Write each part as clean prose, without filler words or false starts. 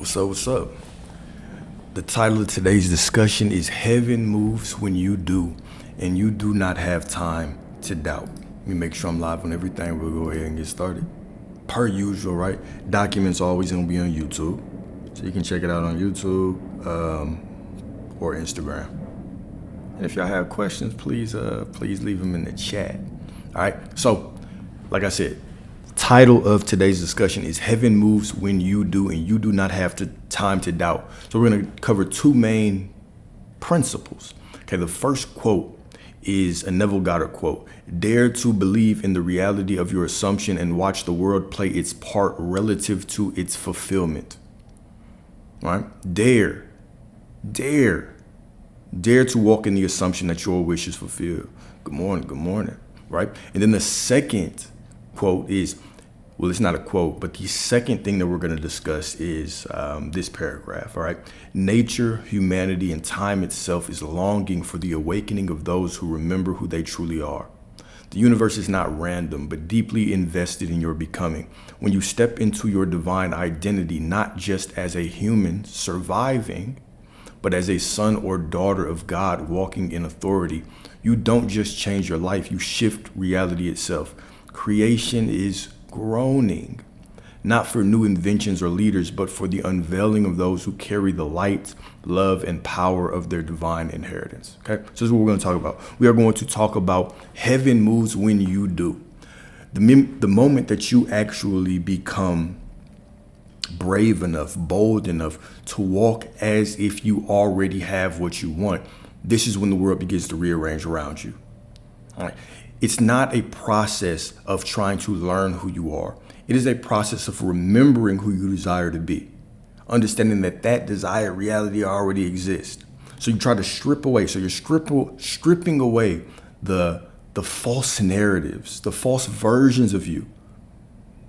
What's up? What's up? The title of today's discussion is Heaven Moves When You Do, and You Do Not Have Time to Doubt. Let me make sure I'm live on everything. We'll go ahead and get started. Per usual, right? Documents always going to be on YouTube. So you can check it out on YouTube or Instagram. And if y'all have questions, please leave them in the chat. All right? So, like I said, title of today's discussion is Heaven Moves When You Do, and You Do Not Have Time to Doubt. So we're going to cover two main principles. Okay, the first quote is a Neville Goddard quote. Dare to believe in the reality of your assumption and watch the world play its part relative to its fulfillment. All right? Dare to walk in the assumption that your wish is fulfilled. Good morning, right? And then the second quote is, well, it's not a quote, but the second thing that we're going to discuss is this paragraph, all right? Nature, humanity, and time itself is longing for the awakening of those who remember who they truly are. The universe is not random, but deeply invested in your becoming. When you step into your divine identity, not just as a human surviving, but as a son or daughter of God walking in authority, you don't just change your life, you shift reality itself. Creation is groaning, not for new inventions or leaders, but for the unveiling of those who carry the light, love, and power of their divine inheritance. Okay, so this is what we're going to talk about. We are going to talk about heaven moves when you do. The moment that you actually become brave enough, bold enough to walk as if you already have what you want, this is when the world begins to rearrange around you. All right. It's not a process of trying to learn who you are. It is a process of remembering who you desire to be, understanding that that desired reality already exists. So you try to strip away. So you're stripping away the false narratives, the false versions of you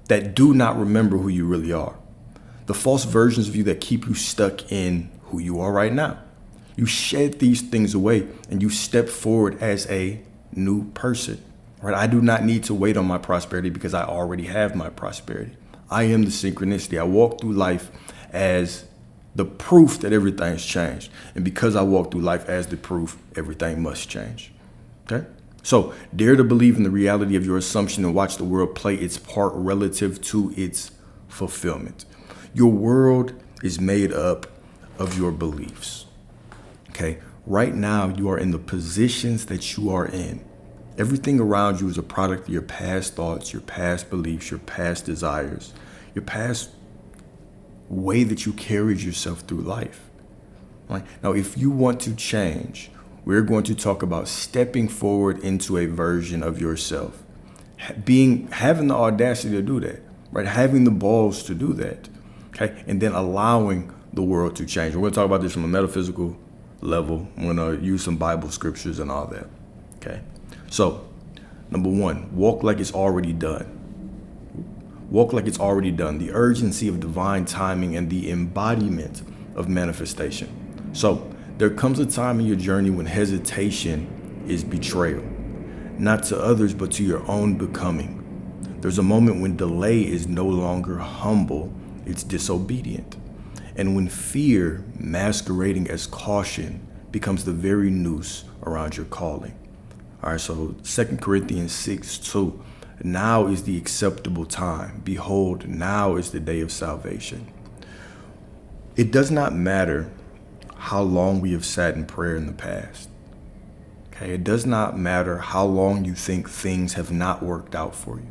that do not remember who you really are, the false versions of you that keep you stuck in who you are right now. You shed these things away and you step forward as a new person, right? I do not need to wait on my prosperity because I already have my prosperity. I am the synchronicity. I walk through life as the proof that everything's changed. And because I walk through life as the proof, everything must change. Okay? So dare to believe in the reality of your assumption and watch the world play its part relative to its fulfillment. Your world is made up of your beliefs. Okay? Right now, you are in the positions that you are in. Everything around you is a product of your past thoughts, your past beliefs, your past desires, your past way that you carried yourself through life. Right? Now, if you want to change, we're going to talk about stepping forward into a version of yourself, having the audacity to do that, right? Having the balls to do that, okay? And then allowing the world to change. We're going to talk about this from a metaphysical level. I'm going to use some Bible scriptures and all that. Okay. So, number one, walk like it's already done. Walk like it's already done. The urgency of divine timing and the embodiment of manifestation. So, there comes a time in your journey when hesitation is betrayal, not to others, but to your own becoming. There's a moment when delay is no longer humble, it's disobedient. And when fear, masquerading as caution, becomes the very noose around your calling. All right, so 2 Corinthians 6:2, now is the acceptable time. Behold, now is the day of salvation. It does not matter how long we have sat in prayer in the past. Okay, it does not matter how long you think things have not worked out for you.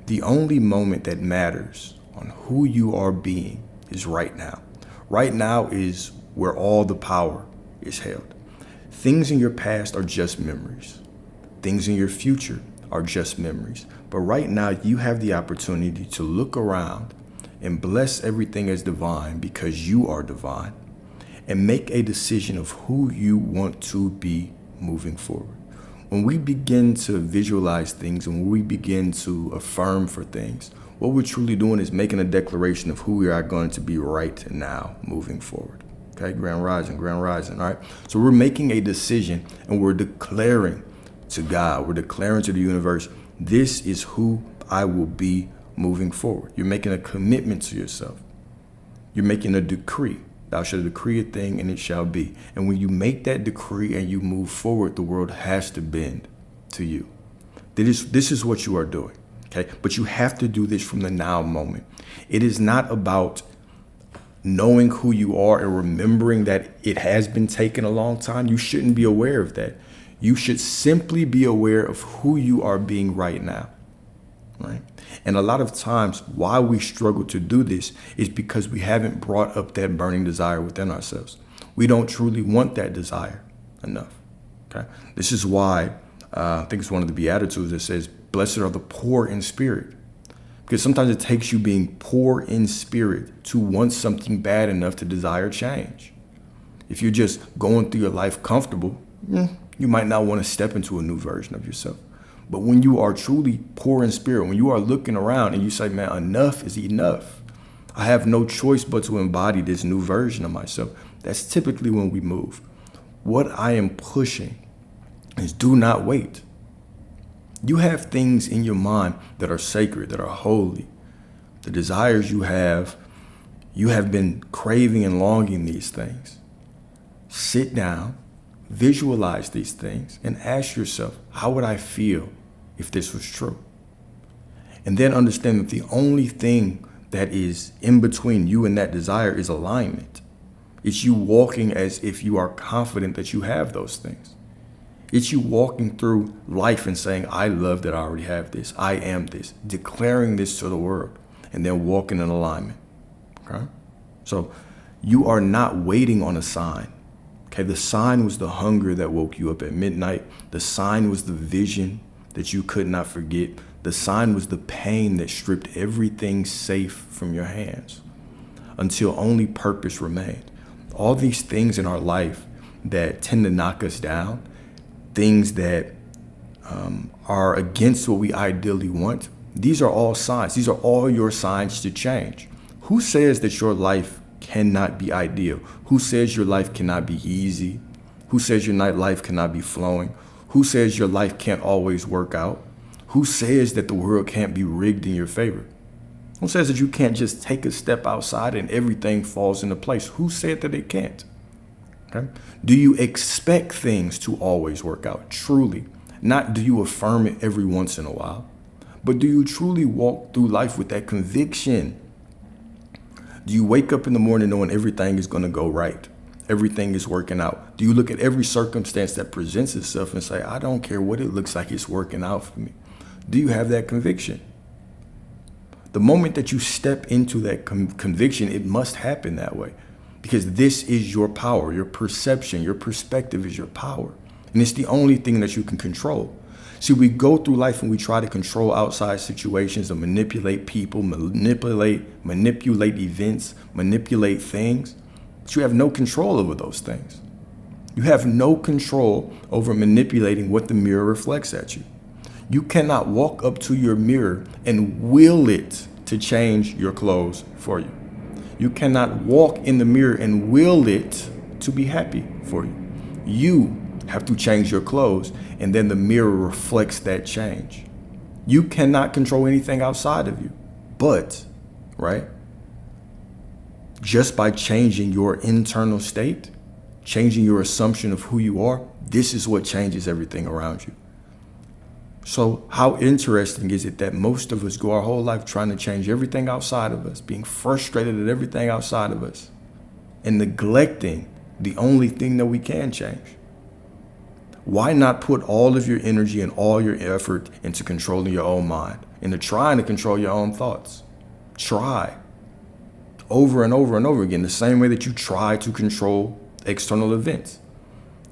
The only moment that matters on who you are being is right now. Right now is where all the power is held. Things in your past are just memories. Things in your future are just memories. But right now you have the opportunity to look around and bless everything as divine because you are divine and make a decision of who you want to be moving forward. When we begin to visualize things and when we begin to affirm for things, what we're truly doing is making a declaration of who we are going to be right now moving forward. Okay, Grand Rising, all right? So we're making a decision and we're declaring to God, we're declaring to the universe, this is who I will be moving forward. You're making a commitment to yourself. You're making a decree. Thou shalt decree a thing and it shall be. And when you make that decree and you move forward, the world has to bend to you. This is what you are doing. Okay. But you have to do this from the now moment. It is not about knowing who you are and remembering that it has been taken a long time. You shouldn't be aware of that. You should simply be aware of who you are being right now. Right. And a lot of times why we struggle to do this is because we haven't brought up that burning desire within ourselves. We don't truly want that desire enough. Okay. This is why I think it's one of the Beatitudes that says, blessed are the poor in spirit. Because sometimes it takes you being poor in spirit to want something bad enough to desire change. If you're just going through your life comfortable, you might not want to step into a new version of yourself. But when you are truly poor in spirit, when you are looking around and you say, man, enough is enough. I have no choice but to embody this new version of myself. That's typically when we move. What I am pushing is do not wait. You have things in your mind that are sacred, that are holy. The desires you have been craving and longing these things. Sit down, visualize these things, and ask yourself, how would I feel if this was true? And then understand that the only thing that is in between you and that desire is alignment. It's you walking as if you are confident that you have those things. It's you walking through life and saying, I love that I already have this. I am this. Declaring this to the world and then walking in alignment. Okay? So you are not waiting on a sign. Okay? The sign was the hunger that woke you up at midnight. The sign was the vision that you could not forget. The sign was the pain that stripped everything safe from your hands until only purpose remained. All these things in our life that tend to knock us down, things that are against what we ideally want, these are all signs. These are all your signs to change. Who says that your life cannot be ideal? Who says your life cannot be easy? Who says your life cannot be flowing? Who says your life can't always work out? Who says that the world can't be rigged in your favor? Who says that you can't just take a step outside and everything falls into place? Who said that it can't? Okay. Do you expect things to always work out? Truly. Not do you affirm it every once in a while, but do you truly walk through life with that conviction? Do you wake up in the morning knowing everything is going to go right? Everything is working out. Do you look at every circumstance that presents itself and say, I don't care what it looks like, it's working out for me? Do you have that conviction? The moment that you step into that conviction, it must happen that way. Because this is your power, your perception, your perspective is your power. And it's the only thing that you can control. See, we go through life and we try to control outside situations and manipulate people, manipulate events, manipulate things. But you have no control over those things. You have no control over manipulating what the mirror reflects at you. You cannot walk up to your mirror and will it to change your clothes for you. You cannot walk in the mirror and will it to be happy for you. You have to change your clothes, and then the mirror reflects that change. You cannot control anything outside of you, but, right, just by changing your internal state, changing your assumption of who you are, this is what changes everything around you. So how interesting is it that most of us go our whole life trying to change everything outside of us, being frustrated at everything outside of us, and neglecting the only thing that we can change? Why not put all of your energy and all your effort into controlling your own mind, into trying to control your own thoughts? Try over and over and over again, the same way that you try to control external events.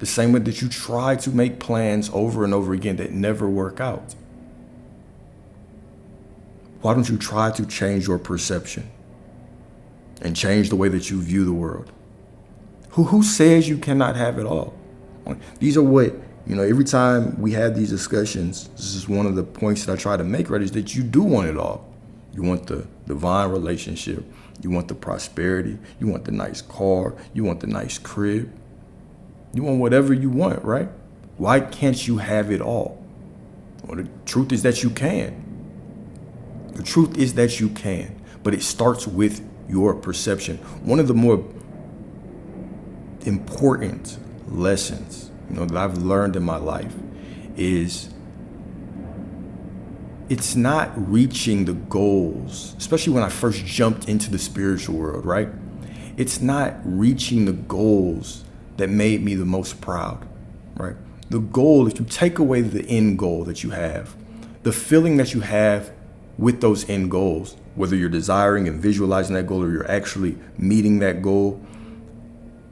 The same way that you try to make plans over and over again that never work out. Why don't you try to change your perception and change the way that you view the world? Who says you cannot have it all? These are what, every time we have these discussions, this is one of the points that I try to make, right, is that you do want it all. You want the divine relationship. You want the prosperity. You want the nice car. You want the nice crib. You want whatever you want, right? Why can't you have it all? Well, the truth is that you can. The truth is that you can, but it starts with your perception. One of the more important lessons, that I've learned in my life is it's not reaching the goals, especially when I first jumped into the spiritual world, right? It's not reaching the goals that made me the most proud, right? The goal, if you take away the end goal that you have, the feeling that you have with those end goals, whether you're desiring and visualizing that goal or you're actually meeting that goal,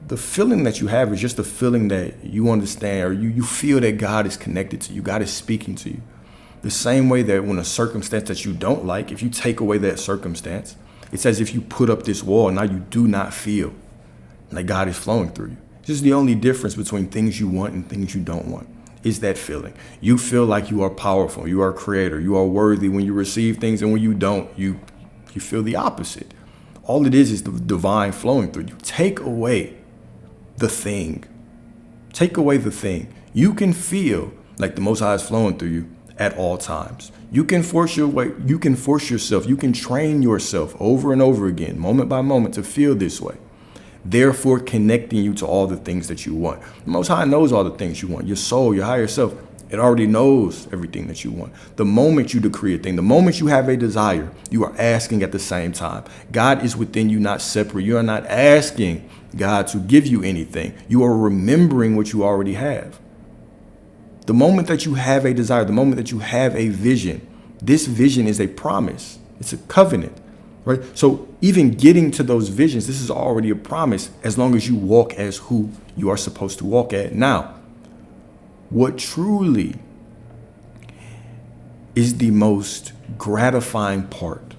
the feeling that you have is just a feeling that you understand, or you feel that God is connected to you, God is speaking to you. The same way that when a circumstance that you don't like, if you take away that circumstance, it's as if you put up this wall and now you do not feel like God is flowing through you. This is the only difference between things you want and things you don't want, is that feeling. You feel like you are powerful, you are a creator, you are worthy when you receive things, and when you don't, you feel the opposite. All it is the divine flowing through you. Take away the thing. Take away the thing. You can feel like the Most High is flowing through you at all times. You can force yourself, you can train yourself over and over again, moment by moment, to feel this way. Therefore, connecting you to all the things that you want. The Most High knows all the things you want. Your soul, your higher self, it already knows everything that you want. The moment you decree a thing, the moment you have a desire, you are asking at the same time. God is within you, not separate. You are not asking God to give you anything. You are remembering what you already have. The moment that you have a desire, the moment that you have a vision, this vision is a promise. It's a covenant, right? So even getting to those visions, this is already a promise as long as you walk as who you are supposed to walk at. Now, what truly is the most gratifying part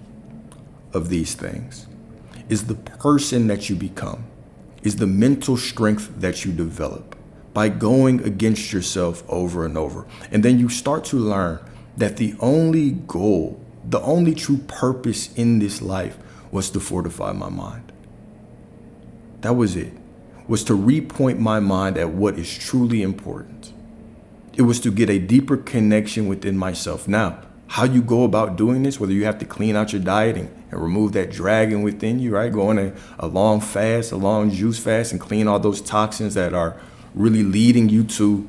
of these things is the person that you become, is the mental strength that you develop by going against yourself over and over. And then you start to learn that the only goal, the only true purpose in this life was to fortify my mind. That was it. Was to repoint my mind at what is truly important. It was to get a deeper connection within myself. Now, how you go about doing this, whether you have to clean out your diet and remove that dragon within you, right? Go on a long fast, a long juice fast, and clean all those toxins that are really leading you to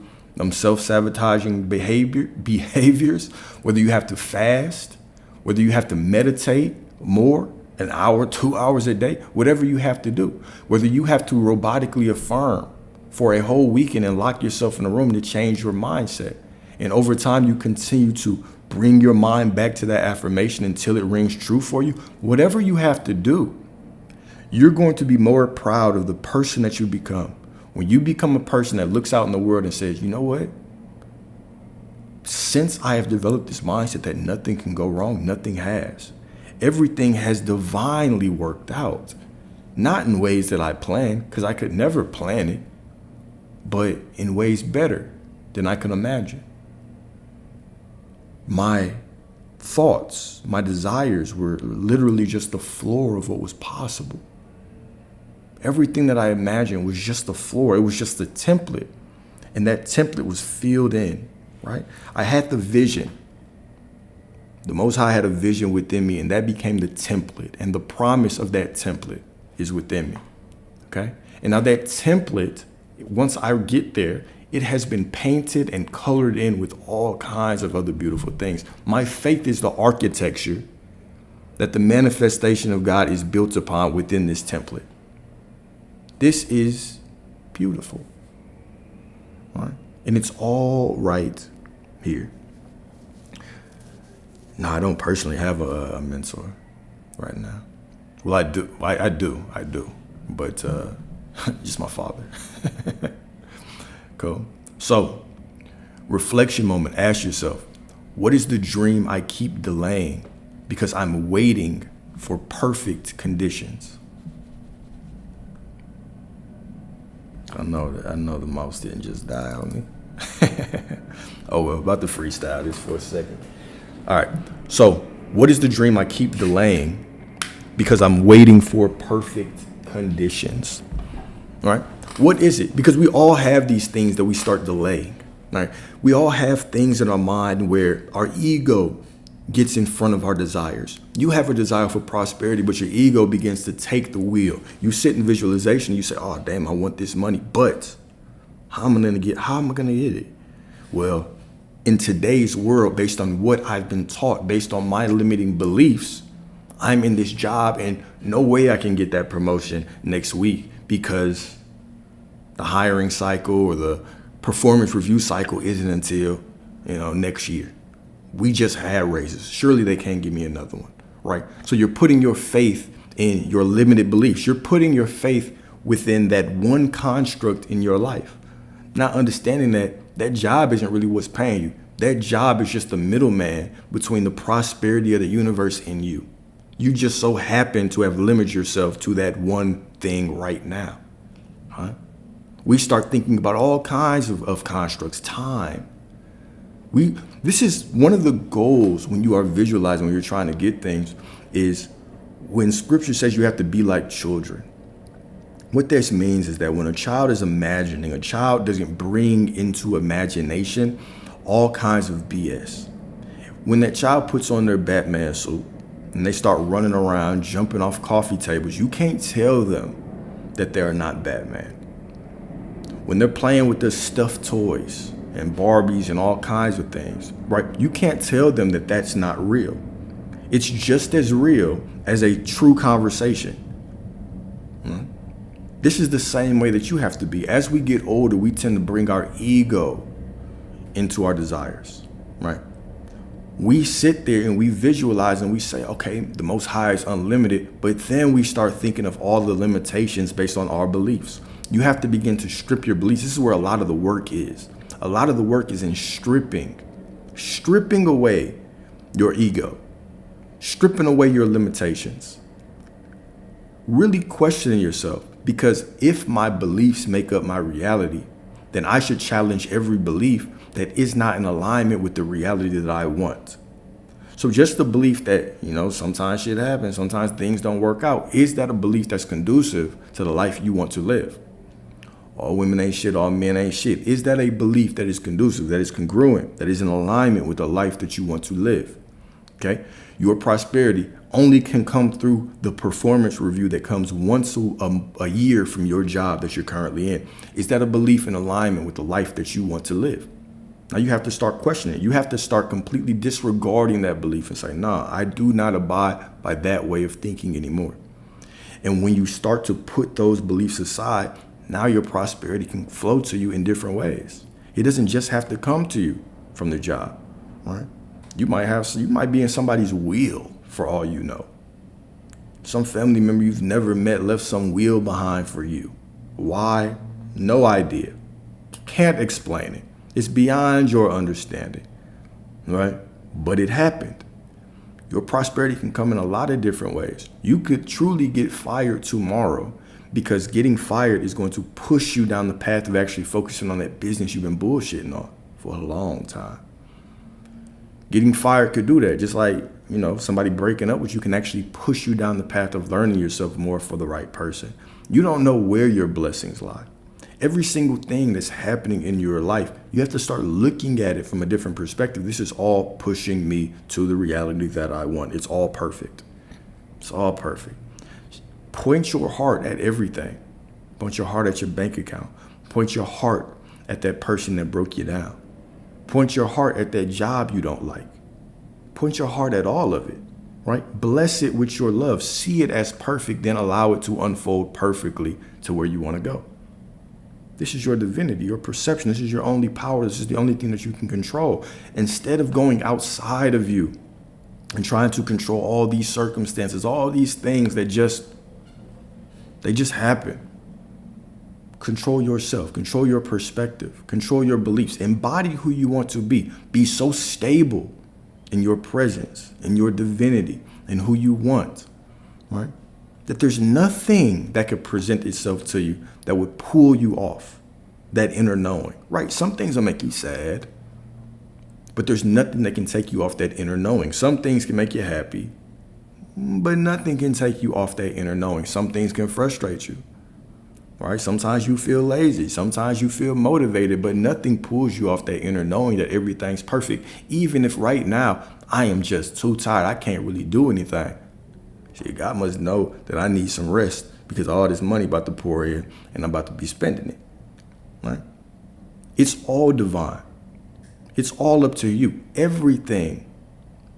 self-sabotaging behaviors, whether you have to fast, whether you have to meditate more, an hour, 2 hours a day, whatever you have to do, whether you have to robotically affirm for a whole weekend and lock yourself in a room to change your mindset. And over time, you continue to bring your mind back to that affirmation until it rings true for you. Whatever you have to do, you're going to be more proud of the person that you become. When you become a person that looks out in the world and says, you know what? Since I have developed this mindset that nothing can go wrong, nothing has. Everything has divinely worked out. Not in ways that I planned, because I could never plan it, but in ways better than I could imagine. My thoughts, my desires were literally just the floor of what was possible. Everything that I imagined was just the floor. It was just a template. And that template was filled in, right? I had the vision. The Most High had a vision within me, and that became the template. And the promise of that template is within me, okay? And now that template, once I get there, it has been painted and colored in with all kinds of other beautiful things. My faith is the architecture that the manifestation of God is built upon within this template. This is beautiful, all right? And it's all right here. No, I don't personally have a mentor right now. Well, I do. I do. But just my father. Cool. So, reflection moment. Ask yourself, what is the dream I keep delaying because I'm waiting for perfect conditions? I know the mouse didn't just die on me. Oh, well, about to freestyle this for a second. All right. So, what is the dream I keep delaying because I'm waiting for perfect conditions? All right. What is it? Because we all have these things that we start delaying. Right? We all have things in our mind where our ego gets in front of our desires. You have a desire for prosperity, but your ego begins to take the wheel. You sit in visualization, you say, oh, damn, I want this money, but how am I gonna get it? Well, in today's world, based on what I've been taught, based on my limiting beliefs, I'm in this job and no way I can get that promotion next week because the hiring cycle or the performance review cycle isn't until, next year. We just had raises. Surely they can't give me another one, right? So you're putting your faith in your limited beliefs. You're putting your faith within that one construct in your life, not understanding that job isn't really what's paying you. That job is just the middleman between the prosperity of the universe and you. You just so happen to have limited yourself to that one thing right now. We start thinking about all kinds of constructs, time. This is one of the goals when you are visualizing, when you're trying to get things, is when scripture says you have to be like children. What this means is that when a child is imagining, a child doesn't bring into imagination all kinds of BS. When that child puts on their Batman suit and they start running around, jumping off coffee tables, you can't tell them that they're not Batman. When they're playing with their stuffed toys and Barbies and all kinds of things, right? You can't tell them that that's not real. It's just as real as a true conversation. This is the same way that you have to be. As we get older, we tend to bring our ego into our desires, right? We sit there and we visualize and we say, okay, the Most High is unlimited, but then we start thinking of all the limitations based on our beliefs. You have to begin to strip your beliefs. This is where a lot of the work is. A lot of the work is in stripping away your ego, stripping away your limitations, really questioning yourself. Because if my beliefs make up my reality, then I should challenge every belief that is not in alignment with the reality that I want. So just the belief that, sometimes shit happens, sometimes things don't work out. Is that a belief that's conducive to the life you want to live? All women ain't shit, all men ain't shit. Is that a belief that is conducive, that is congruent, that is in alignment with the life that you want to live? Okay? Your prosperity only can come through the performance review that comes once a year from your job that you're currently in. Is that a belief in alignment with the life that you want to live? Now you have to start questioning it. You have to start completely disregarding that belief and say, nah, I do not abide by that way of thinking anymore. And when you start to put those beliefs aside, now your prosperity can flow to you in different ways. It doesn't just have to come to you from the job, right? You might be in somebody's will for all you know. Some family member you've never met left some will behind for you. Why? No idea. Can't explain it. It's beyond your understanding, right? But it happened. Your prosperity can come in a lot of different ways. You could truly get fired tomorrow because getting fired is going to push you down the path of actually focusing on that business you've been bullshitting on for a long time. Getting fired could do that. Just like, somebody breaking up with you can actually push you down the path of learning yourself more for the right person. You don't know where your blessings lie. Every single thing that's happening in your life, you have to start looking at it from a different perspective. This is all pushing me to the reality that I want. It's all perfect. It's all perfect. Point your heart at everything. Point your heart at your bank account. Point your heart at that person that broke you down. Point your heart at that job you don't like. Point your heart at all of it, right? Bless it with your love. See it as perfect, then allow it to unfold perfectly to where you want to go. This is your divinity, your perception. This is your only power. This is the only thing that you can control. Instead of going outside of you and trying to control all these circumstances, all these things that just happen. Control yourself, control your perspective, control your beliefs, embody who you want to be. Be so stable in your presence, in your divinity, in who you want, right? That there's nothing that could present itself to you that would pull you off that inner knowing, right? Some things will make you sad, but there's nothing that can take you off that inner knowing. Some things can make you happy, but nothing can take you off that inner knowing. Some things can frustrate you. right? Sometimes you feel lazy. Sometimes you feel motivated, but nothing pulls you off that inner knowing that everything's perfect. Even if right now I am just too tired, I can't really do anything. See, God must know that I need some rest because all this money about to pour in and I'm about to be spending it, right? It's all divine. It's all up to you. Everything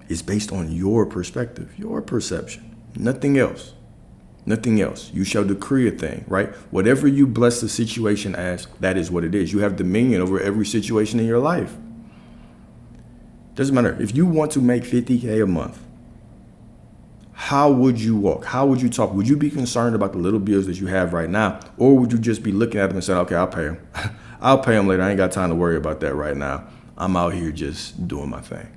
is based on your perspective, your perception, nothing else. Nothing else. You shall decree a thing, right? Whatever you bless the situation as, that is what it is. You have dominion over every situation in your life. Doesn't matter. If you want to make $50K a month, how would you walk? How would you talk? Would you be concerned about the little bills that you have right now? Or would you just be looking at them and saying, okay, I'll pay them. I'll pay them later. I ain't got time to worry about that right now. I'm out here just doing my thing.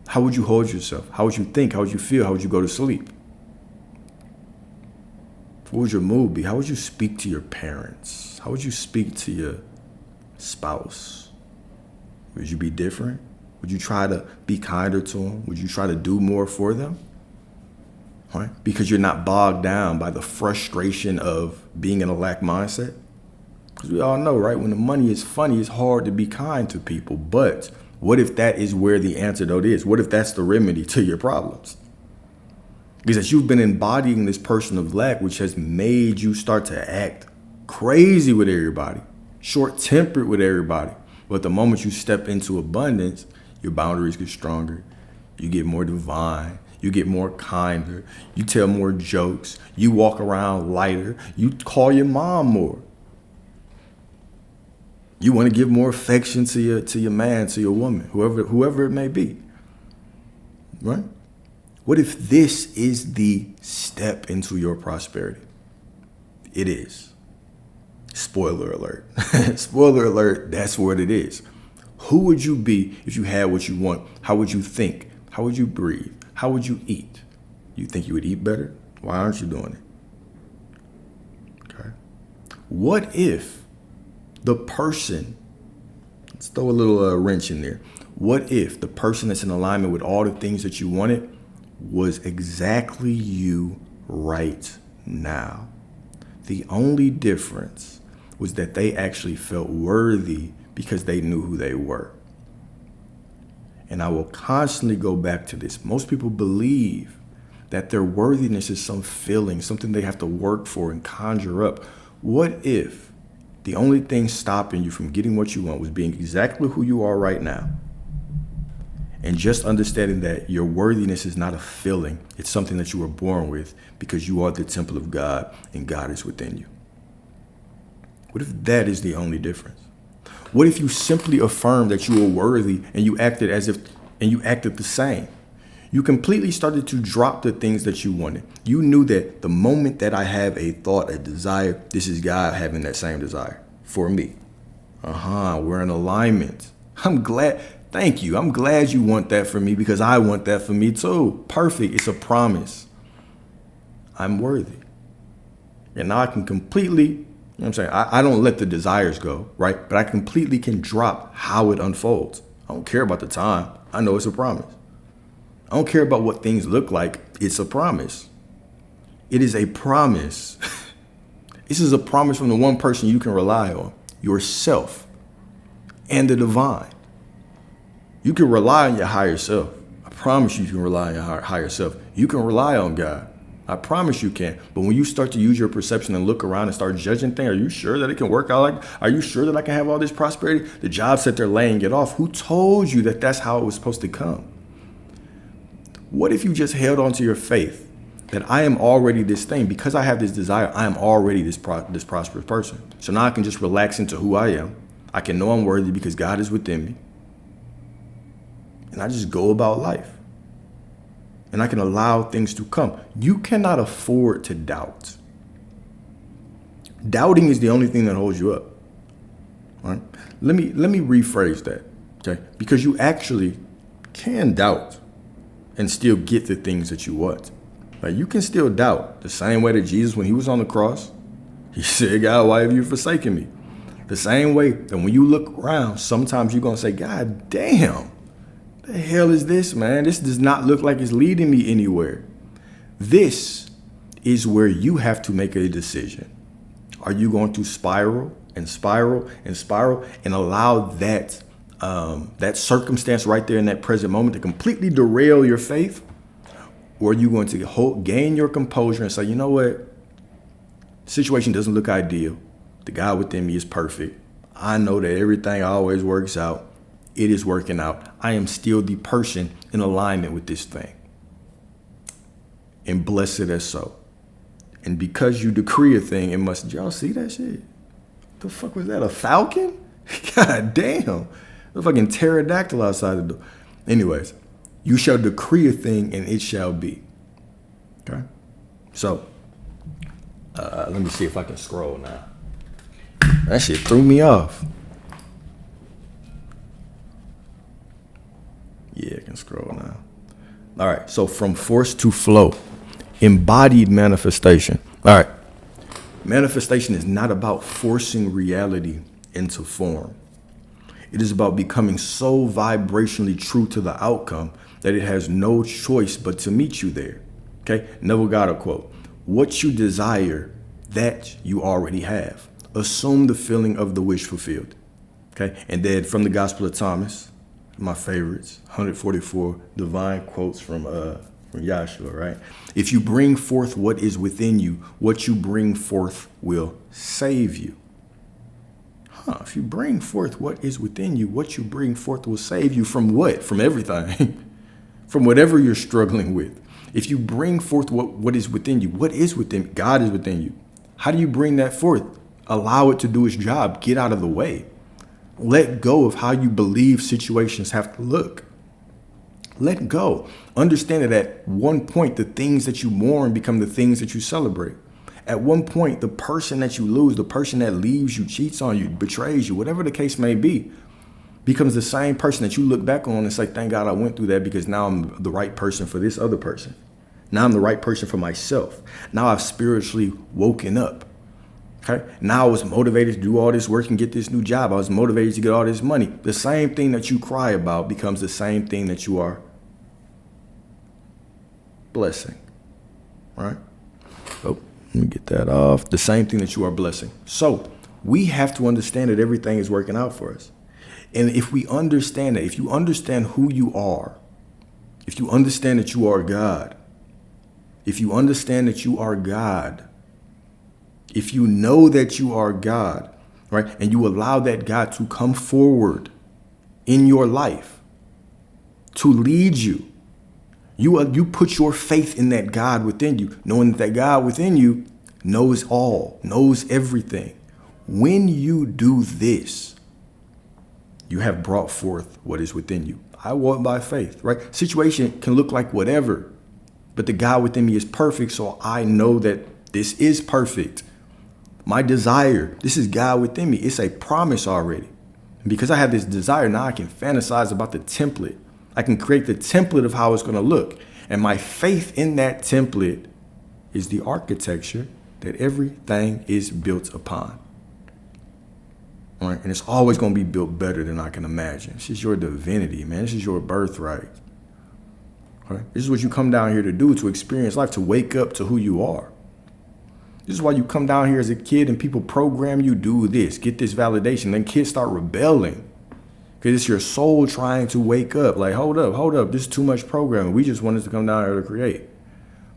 How would you hold yourself? How would you think? How would you feel? How would you go to sleep? What would your mood be? How would you speak to your parents? How would you speak to your spouse? Would you be different? Would you try to be kinder to them? Would you try to do more for them? Right? Because you're not bogged down by the frustration of being in a lack mindset. Because we all know, right? When the money is funny, it's hard to be kind to people. But what if that is where the antidote is? What if that's the remedy to your problems? Because you've been embodying this person of lack, which has made you start to act crazy with everybody, short-tempered with everybody. But the moment you step into abundance, your boundaries get stronger. You get more divine. You get more kinder. You tell more jokes. You walk around lighter. You call your mom more. You want to give more affection to your man, to your woman, whoever it may be. Right? What if this is the step into your prosperity? It is. Spoiler alert. Spoiler alert, that's what it is. Who would you be if you had what you want? How would you think? How would you breathe? How would you eat? You think you would eat better? Why aren't you doing it? Okay. What if the person, let's throw a little wrench in there. What if the person that's in alignment with all the things that you wanted was exactly you right now? The only difference was that they actually felt worthy because they knew who they were. And I will constantly go back to this. Most people believe that their worthiness is some feeling, something they have to work for and conjure up. What if the only thing stopping you from getting what you want was being exactly who you are right now? And just understanding that your worthiness is not a feeling. It's something that you were born with because you are the temple of God and God is within you. What if that is the only difference? What if you simply affirmed that you were worthy and you acted the same? You completely started to drop the things that you wanted. You knew that the moment that I have a thought, a desire, this is God having that same desire for me. We're in alignment. I'm glad. Thank you. I'm glad you want that for me because I want that for me too. Perfect. It's a promise. I'm worthy. And now I can completely, you know what I'm saying? I don't let the desires go, right? But I completely can drop how it unfolds. I don't care about the time. I know it's a promise. I don't care about what things look like. It's a promise. It is a promise. This is a promise from the one person you can rely on, yourself and the divine. You can rely on your higher self. I promise you can rely on your higher self. You can rely on God. I promise you can. But when you start to use your perception and look around and start judging things, are you sure that it can work out? Are you sure that I can have all this prosperity? The jobs that they're laying it off. Who told you that that's how it was supposed to come? What if you just held on to your faith that I am already this thing? Because I have this desire, I am already this prosperous person. So now I can just relax into who I am. I can know I'm worthy because God is within me. And I just go about life. And I can allow things to come. You cannot afford to doubt. Doubting is the only thing that holds you up. All right? Let me rephrase that. Okay? Because you actually can doubt and still get the things that you want. Like you can still doubt the same way that Jesus, when he was on the cross, he said, God, why have you forsaken me? The same way that when you look around, sometimes you're going to say, God damn. The hell is this, man? This does not look like it's leading me anywhere. This is where you have to make a decision. Are you going to spiral and spiral and spiral and allow that that circumstance right there in that present moment to completely derail your faith? Or are you going to gain your composure and say, you know what? The situation doesn't look ideal. The God within me is perfect. I know that everything always works out. It is working out. I am still the person in alignment with this thing. And blessed as so. And because you decree a thing, it must. Y'all see that shit? The fuck was that? A falcon? God damn. The fucking pterodactyl outside the door. Anyways, you shall decree a thing and it shall be. Okay? So, let me see if I can scroll now. That shit threw me off. Yeah, I can scroll now. All right, so from force to flow. Embodied manifestation. All right. Manifestation is not about forcing reality into form. It is about becoming so vibrationally true to the outcome that it has no choice but to meet you there. Okay? Neville Goddard quote, what you desire, that you already have. Assume the feeling of the wish fulfilled. Okay? And then from the Gospel of Thomas, my favorites, 144 divine quotes from Yahshua, right? If you bring forth what is within you, what you bring forth will save you. If you bring forth what is within you, what you bring forth will save you from what? From everything. From whatever you're struggling with. If you bring forth what is within you, what is within, God is within you. How do you bring that forth? Allow it to do its job. Get out of the way. Let go of how you believe situations have to look. Let go. Understand that at one point, the things that you mourn become the things that you celebrate. At one point, the person that you lose, the person that leaves you, cheats on you, betrays you, whatever the case may be, becomes the same person that you look back on and say, thank God I went through that because now I'm the right person for this other person. Now I'm the right person for myself. Now I've spiritually woken up. Okay. Now I was motivated to do all this work and get this new job. I was motivated to get all this money. The same thing that you cry about becomes the same thing that you are blessing. Right? Oh, let me get that off. The same thing that you are blessing. So we have to understand that everything is working out for us. And if we understand that, if you understand who you are, if you understand that you are God, if you understand that you are God, if you know that you are God, right, and you allow that God to come forward in your life to lead you, you put your faith in that God within you, knowing that God within you knows all, knows everything. When you do this, you have brought forth what is within you. I walk by faith, right? Situation can look like whatever, but the God within me is perfect, so I know that this is perfect. My desire, this is God within me. It's a promise already. And because I have this desire, now I can fantasize about the template. I can create the template of how it's going to look. And my faith in that template is the architecture that everything is built upon. All right? And it's always going to be built better than I can imagine. This is your divinity, man. This is your birthright. All right? This is what you come down here to do, to experience life, to wake up to who you are. This is why you come down here as a kid and people program you, do this, get this validation. Then kids start rebelling because it's your soul trying to wake up. Like, hold up. This is too much programming. We just wanted to come down here to create.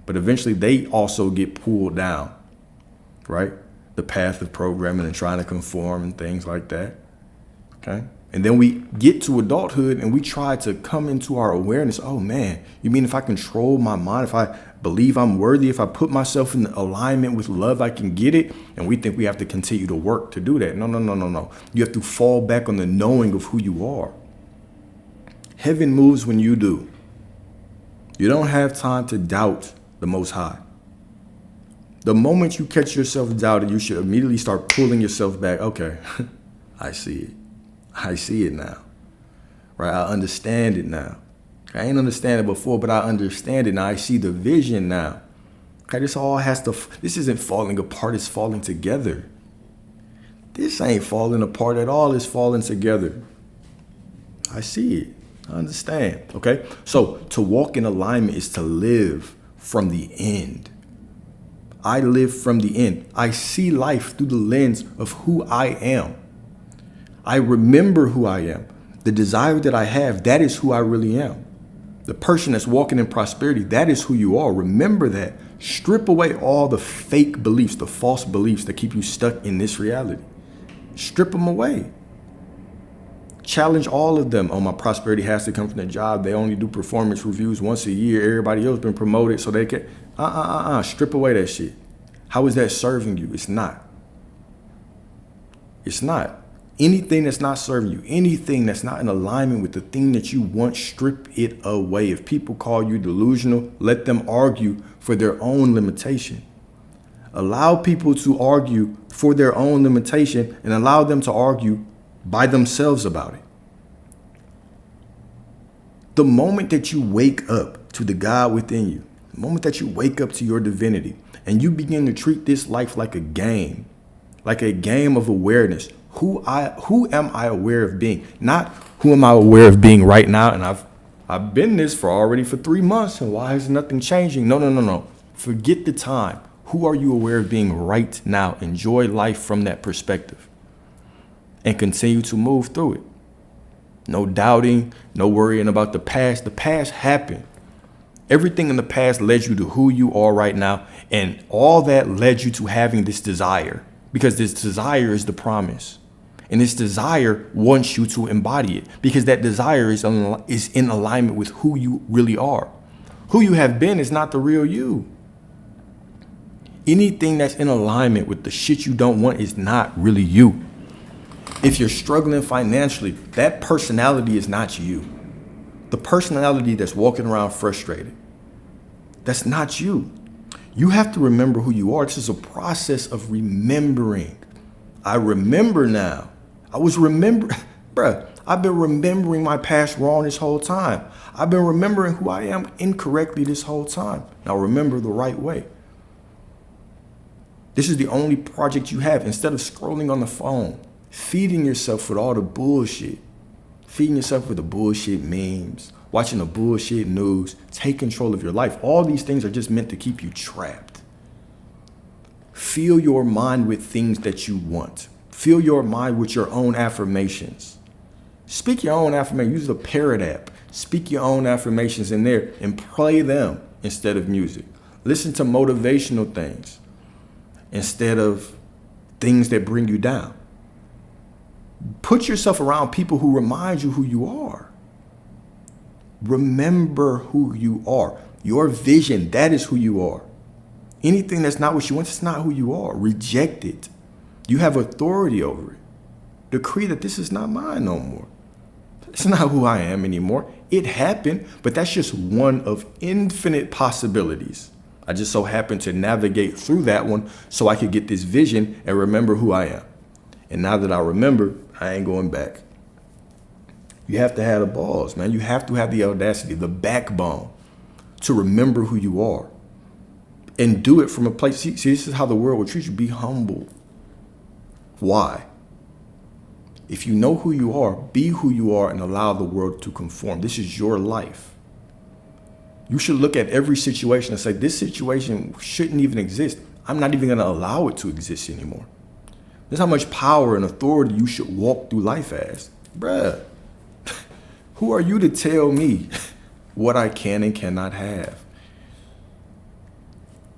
But eventually they also get pulled down, right? The path of programming and trying to conform and things like that. Okay. And then we get to adulthood and we try to come into our awareness. Oh, man, you mean if I control my mind, if I believe I'm worthy, if I put myself in alignment with love, I can get it? And we think we have to continue to work to do that. No. You have to fall back on the knowing of who you are. Heaven moves when you do. You don't have time to doubt the Most High. The moment you catch yourself doubting, you should immediately start pulling yourself back. Okay, I see it. I see it now, right? I understand it now. I ain't understand it before, but I understand it now. I see the vision now. Okay, this isn't falling apart, it's falling together. This ain't falling apart at all, it's falling together. I see it, I understand, okay? So to walk in alignment is to live from the end. I live from the end. I see life through the lens of who I am. I remember who I am. The desire that I have, that is who I really am. The person that's walking in prosperity, that is who you are. Remember that. Strip away all the fake beliefs, the false beliefs that keep you stuck in this reality. Strip them away. Challenge all of them. Oh, my prosperity has to come from the job. They only do performance reviews once a year. Everybody else been promoted so they can. Strip away that shit. How is that serving you? It's not. It's not. Anything that's not serving you, anything that's not in alignment with the thing that you want, strip it away. If people call you delusional, let them argue for their own limitation. Allow people to argue for their own limitation and allow them to argue by themselves about it. The moment that you wake up to the God within you, the moment that you wake up to your divinity and you begin to treat this life like a game of awareness, who am I aware of being? Not who am I aware of being right now? And I've been this for 3 months, and why is nothing changing? No. Forget the time. Who are you aware of being right now? Enjoy life from that perspective and continue to move through it. No doubting, no worrying about the past. The past happened. Everything in the past led you to who you are right now, and all that led you to having this desire, because this desire is the promise. And this desire wants you to embody it, because that desire is in alignment with who you really are. Who you have been is not the real you. Anything that's in alignment with the shit you don't want is not really you. If you're struggling financially, that personality is not you. The personality that's walking around frustrated, that's not you. You have to remember who you are. This is a process of remembering. I remember now. I've been remembering my past wrong this whole time. I've been remembering who I am incorrectly this whole time. Now remember the right way. This is the only project you have. Instead of scrolling on the phone, feeding yourself with all the bullshit, feeding yourself with the bullshit memes, watching the bullshit news, take control of your life. All these things are just meant to keep you trapped. Fill your mind with things that you want. Fill your mind with your own affirmations. Speak your own affirmations. Use the Parrot app. Speak your own affirmations in there and play them instead of music. Listen to motivational things instead of things that bring you down. Put yourself around people who remind you who you are. Remember who you are. Your vision, that is who you are. Anything that's not what you want, it's not who you are. Reject it. You have authority over it. Decree that this is not mine no more. It's not who I am anymore. It happened, but that's just one of infinite possibilities. I just so happened to navigate through that one so I could get this vision and remember who I am. And now that I remember, I ain't going back. You have to have the balls, man. You have to have the audacity, the backbone to remember who you are and do it from a place. See, this is how the world will treat you. Be humble. Why? If you know who you are, be who you are and allow the world to conform. This is your life. You should look at every situation and say, this situation shouldn't even exist. I'm not even going to allow it to exist anymore. That's how much power and authority you should walk through life as. Bruh, who are you to tell me what I can and cannot have?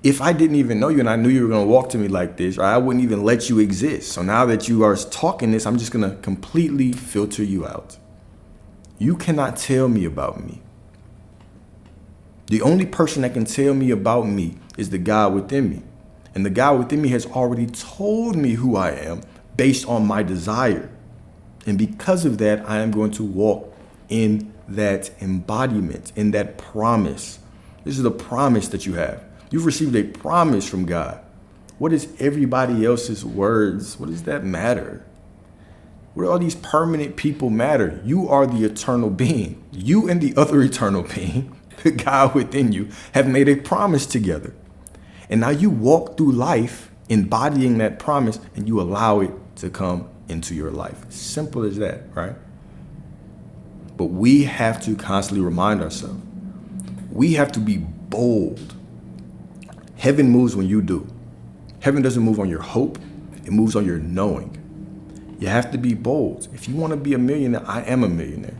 If I didn't even know you and I knew you were going to walk to me like this, I wouldn't even let you exist. So now that you are talking this, I'm just going to completely filter you out. You cannot tell me about me. The only person that can tell me about me is the God within me. And the God within me has already told me who I am based on my desire. And because of that, I am going to walk in that embodiment, in that promise. This is the promise that you have. You've received a promise from God. What is everybody else's words? What does that matter? What do all these permanent people matter? You are the eternal being. You and the other eternal being, the God within you, have made a promise together. And now you walk through life embodying that promise and you allow it to come into your life. Simple as that, right? But we have to constantly remind ourselves. We have to be bold. Heaven moves when you do. Heaven doesn't move on your hope. It moves on your knowing. You have to be bold. If you want to be a millionaire, I am a millionaire.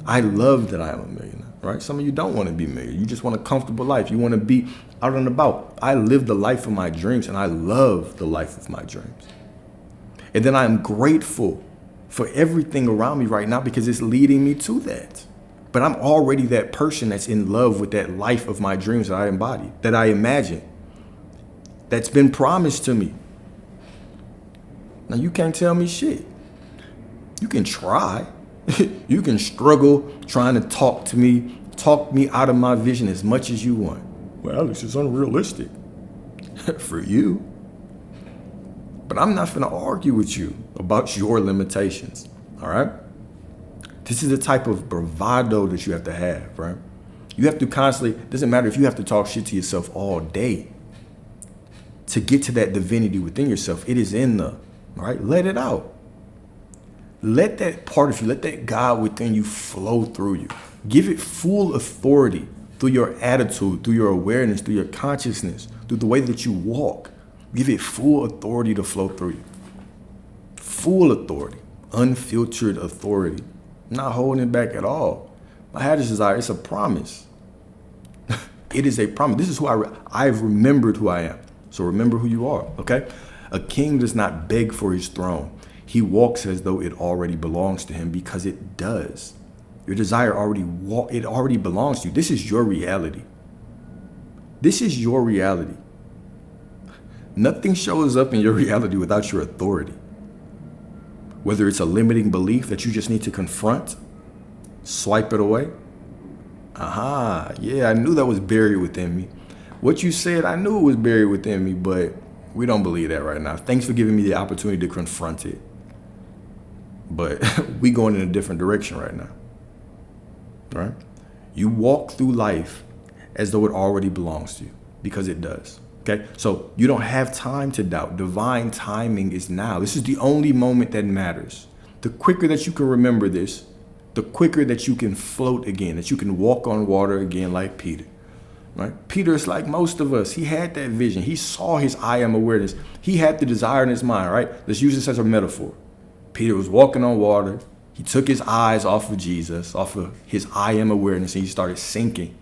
I love that I am a millionaire, right? Some of you don't want to be a millionaire. You just want a comfortable life. You want to be out and about. I live the life of my dreams, and I love the life of my dreams. And then I am grateful for everything around me right now because it's leading me to that. But I'm already that person that's in love with that life of my dreams that I embody, that I imagine, that's been promised to me. Now, you can't tell me shit. You can try. You can struggle trying to talk me out of my vision as much as you want. Well, Alex, it's unrealistic for you. But I'm not going to argue with you about your limitations, all right? This is the type of bravado that you have to have, right? You have to constantly, doesn't matter if you have to talk shit to yourself all day to get to that divinity within yourself. It is in the, all right? Let it out. Let that part of you, let that God within you flow through you. Give it full authority through your attitude, through your awareness, through your consciousness, through the way that you walk. Give it full authority to flow through you. Full authority, unfiltered authority. I'm not holding it back at all. I had this desire. It's a promise. It is a promise. This is who I've remembered who I am. So remember who you are, okay? A king does not beg for his throne. He walks as though it already belongs to him because it does. Your desire it already belongs to you. This is your reality. This is your reality. Nothing shows up in your reality without your authority. Whether it's a limiting belief that you just need to confront, swipe it away. Yeah, I knew that was buried within me. What you said, I knew it was buried within me, but we don't believe that right now. Thanks for giving me the opportunity to confront it. But we going in a different direction right now, right? You walk through life as though it already belongs to you because it does. Okay, so you don't have time to doubt. Divine timing is now. This is the only moment that matters. The quicker that you can remember this, the quicker that you can float again, that you can walk on water again like Peter. Right? Peter is like most of us. He had that vision. He saw his I am awareness. He had the desire in his mind, right? Let's use this as a metaphor. Peter was walking on water. He took his eyes off of Jesus, off of his I am awareness, and he started sinking.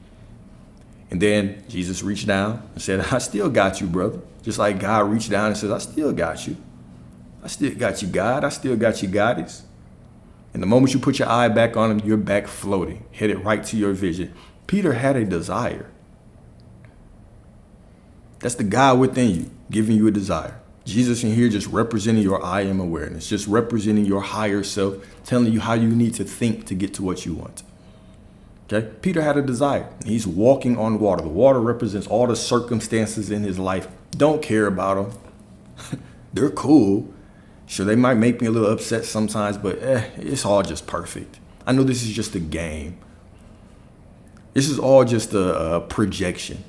And then Jesus reached down and said, I still got you, brother. Just like God reached down and says, I still got you. I still got you, God. I still got you, Goddess. And the moment you put your eye back on him, you're back floating, headed right to your vision. Peter had a desire. That's the God within you, giving you a desire. Jesus in here just representing your I am awareness, just representing your higher self, telling you how you need to think to get to what you want. Okay? Peter had a desire. He's walking on water. The water represents all the circumstances in his life. Don't care about them. They're cool. Sure, they might make me a little upset sometimes, but it's all just perfect. I know this is just a game. This is all just a projection.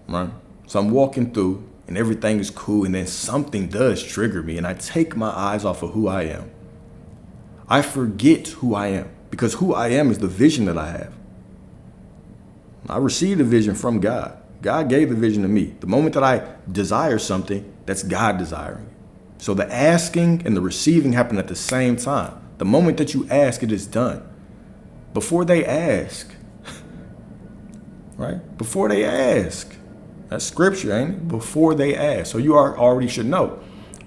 Right? So I'm walking through and everything is cool, and then something does trigger me and I take my eyes off of who I am. I forget who I am because who I am is the vision that I have. I received the vision from God. God gave the vision to me. The moment that I desire something, that's God desiring. So the asking and the receiving happen at the same time. The moment that you ask, it is done. Before they ask, right? Before they ask. That's scripture, ain't it? Before they ask. So you already should know,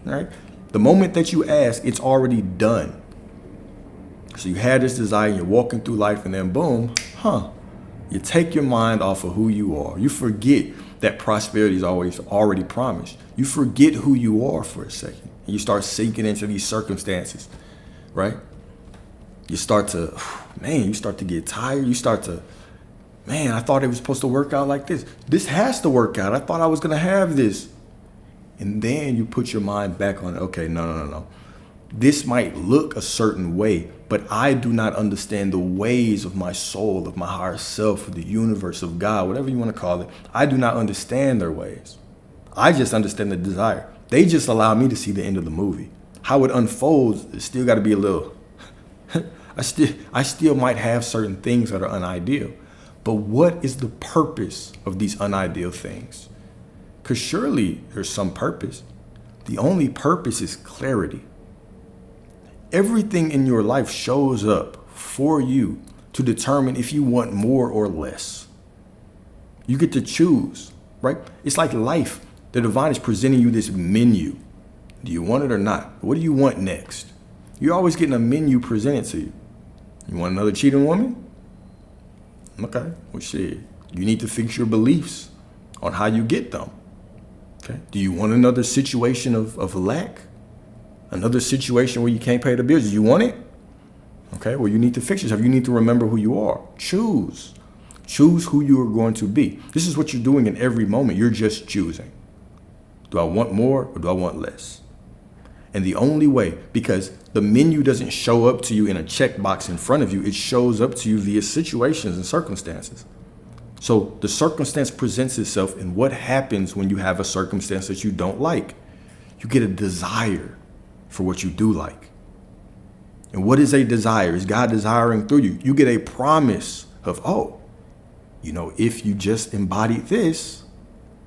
right? The moment that you ask, it's already done. So you had this desire, you're walking through life, and then boom, you take your mind off of who you are. You forget that prosperity is always already promised. You forget who you are for a second. And you start sinking into these circumstances, right? You start to get tired. You start to, I thought it was supposed to work out like this. This has to work out. I thought I was going to have this. And then you put your mind back on, okay, no. This might look a certain way, but I do not understand the ways of my soul, of my higher self, of the universe, of God, whatever you want to call it. I do not understand their ways. I just understand the desire. They just allow me to see the end of the movie. How it unfolds, it's still got to be a little, I still might have certain things that are unideal. But what is the purpose of these unideal things? Because surely there's some purpose. The only purpose is clarity. Everything in your life shows up for you to determine if you want more or less. You get to choose, right? It's like life. The divine is presenting you this menu. Do you want it or not? What do you want next? You're always getting a menu presented to you. You want another cheating woman? Okay, well shit. You need to fix your beliefs on how you get them. Okay. Do you want another situation of lack? Another situation where you can't pay the bills? Do you want it? Okay, well you need to fix yourself. You need to remember who you are. Choose. Choose who you are going to be. This is what you're doing in every moment. You're just choosing. Do I want more or do I want less? And the only way, because the menu doesn't show up to you in a checkbox in front of you, it shows up to you via situations and circumstances. So the circumstance presents itself, and what happens when you have a circumstance that you don't like? You get a desire for what you do like. And what is a desire? Is God desiring through you? You get a promise of, oh, you know, if you just embodied this,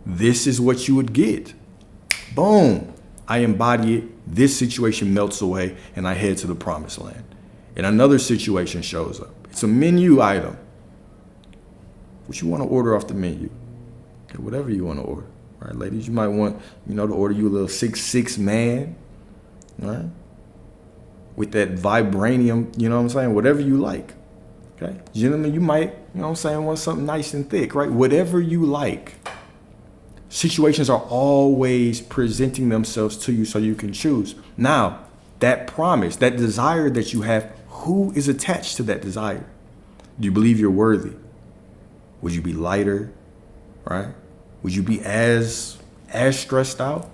this is what you would get. Boom. I embody it. This situation melts away and I head to the promised land. And another situation shows up. It's a menu item. What you want to order off the menu? Okay, whatever you want to order. All right, ladies, you might want, to order you a little 6'6" man. All right? With that vibranium, you know what I'm saying? Whatever you like. Okay? Gentlemen, you might, want something nice and thick, right? Whatever you like. Situations are always presenting themselves to you so you can choose. Now, that promise, that desire that you have, who is attached to that desire? Do you believe you're worthy? Would you be lighter, right? Would you be as stressed out?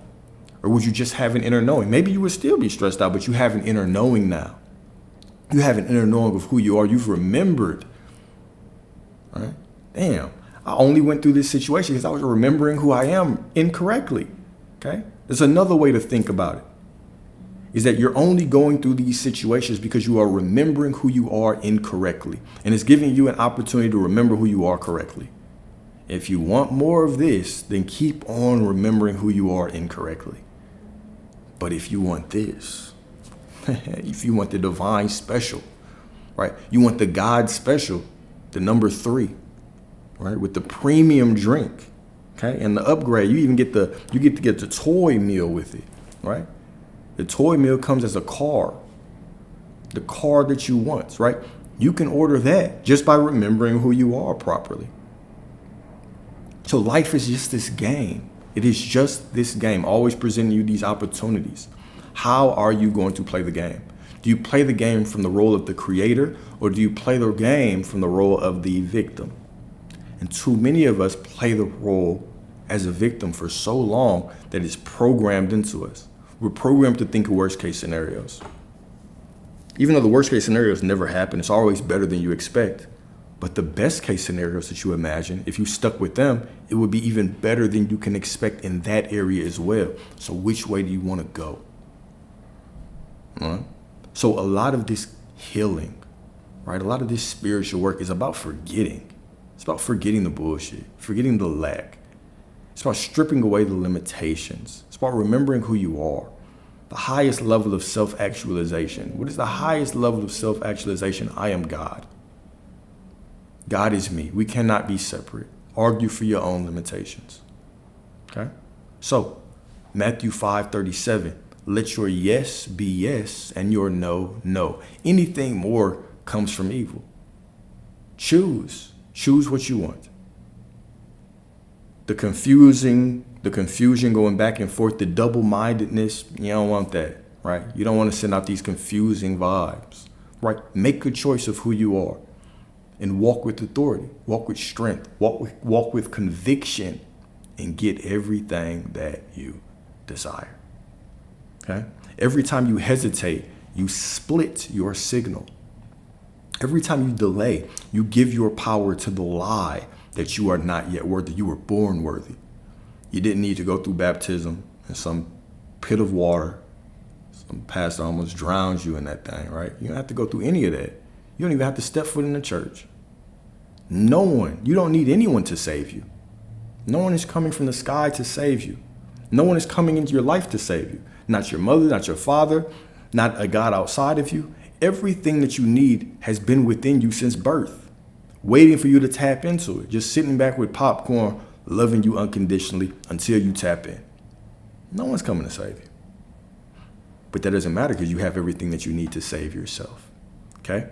Or would you just have an inner knowing? Maybe you would still be stressed out, but you have an inner knowing now. You have an inner knowing of who you are. You've remembered, right? Damn. I only went through this situation because I was remembering who I am incorrectly, okay? There's another way to think about it, is that you're only going through these situations because you are remembering who you are incorrectly. And it's giving you an opportunity to remember who you are correctly. If you want more of this, then keep on remembering who you are incorrectly. But if you want this, if you want the divine special, right? You want the God special, the number 3. Right, with the premium drink, okay, and the upgrade, you get to get the toy meal with it, right? The toy meal comes as a car, the car that you want, right? You can order that just by remembering who you are properly. So life is just this game. It is just this game, always presenting you these opportunities. How are you going to play the game? Do you play the game from the role of the creator, or do you play the game from the role of the victim? And too many of us play the role as a victim for so long that it's programmed into us. We're programmed to think of worst case scenarios. Even though the worst case scenarios never happen, it's always better than you expect. But the best case scenarios that you imagine, if you stuck with them, it would be even better than you can expect in that area as well. So which way do you want to go? All right? So a lot of this healing, right? A lot of this spiritual work is about forgetting. It's about forgetting the bullshit, forgetting the lack. It's about stripping away the limitations. It's about remembering who you are. The highest level of self-actualization. What is the highest level of self-actualization? I am God. God is me. We cannot be separate. Argue for your own limitations. Okay? So, Matthew 5:37. Let your yes be yes and your no, no. Anything more comes from evil. Choose. Choose what you want. The confusion going back and forth, the double-mindedness, you don't want that, right? You don't want to send out these confusing vibes, right? Make a choice of who you are and walk with authority, walk with strength, walk with conviction, and get everything that you desire, okay? Every time you hesitate, you split your signal. Every time you delay, you give your power to the lie that you are not yet worthy. You were born worthy. You didn't need to go through baptism in some pit of water. Some pastor almost drowns you in that thing, right? You don't have to go through any of that. You don't even have to step foot in the church. No one. You don't need anyone to save you. No one is coming from the sky to save you. No one is coming into your life to save you. Not your mother, not your father, not a God outside of you. Everything that you need has been within you since birth, waiting for you to tap into it, just sitting back with popcorn, loving you unconditionally until you tap in. No one's coming to save you. But that doesn't matter because you have everything that you need to save yourself. Okay?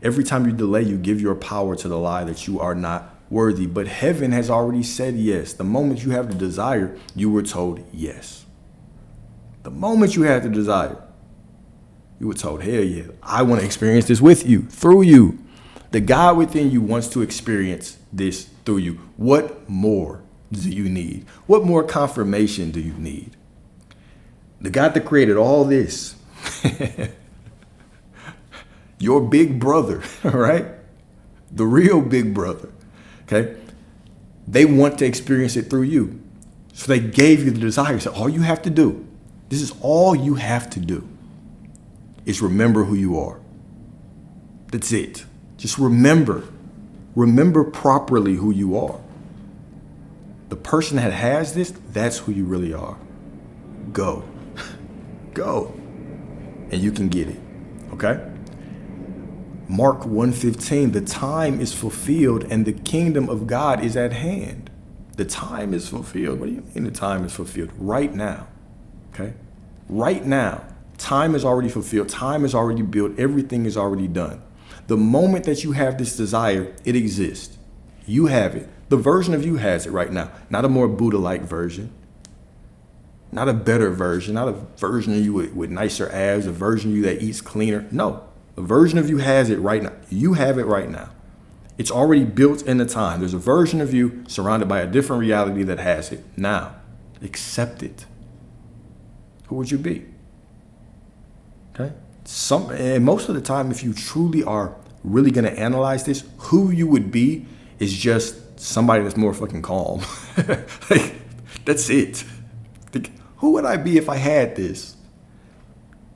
Every time you delay, you give your power to the lie that you are not worthy. But heaven has already said yes. The moment you have the desire, you were told yes. The moment you had the desire, you were told, hell yeah, I want to experience this with you, through you. The God within you wants to experience this through you. What more do you need? What more confirmation do you need? The God that created all this, your big brother, right? The real big brother, okay? They want to experience it through you. So they gave you the desire. So all you have to do, this is all you have to do, is remember who you are. That's it. Just remember. Remember properly who you are. The person that has this, that's who you really are. Go. Go. And you can get it. Okay? Mark 1:15, the time is fulfilled and the kingdom of God is at hand. The time is fulfilled. What do you mean the time is fulfilled? Right now. Okay? Right now. Time is already fulfilled. Time is already built. Everything is already done. The moment that you have this desire, it exists. You have it. The version of you has it right now. Not a more Buddha-like version. Not a better version. Not a version of you with nicer abs. A version of you that eats cleaner. No. The version of you has it right now. You have it right now. It's already built in the time. There's a version of you surrounded by a different reality that has it. Now, accept it. Who would you be? Okay? And most of the time, if you truly are really going to analyze this, who you would be is just somebody that's more fucking calm. Like, that's it. Like, who would I be if I had this?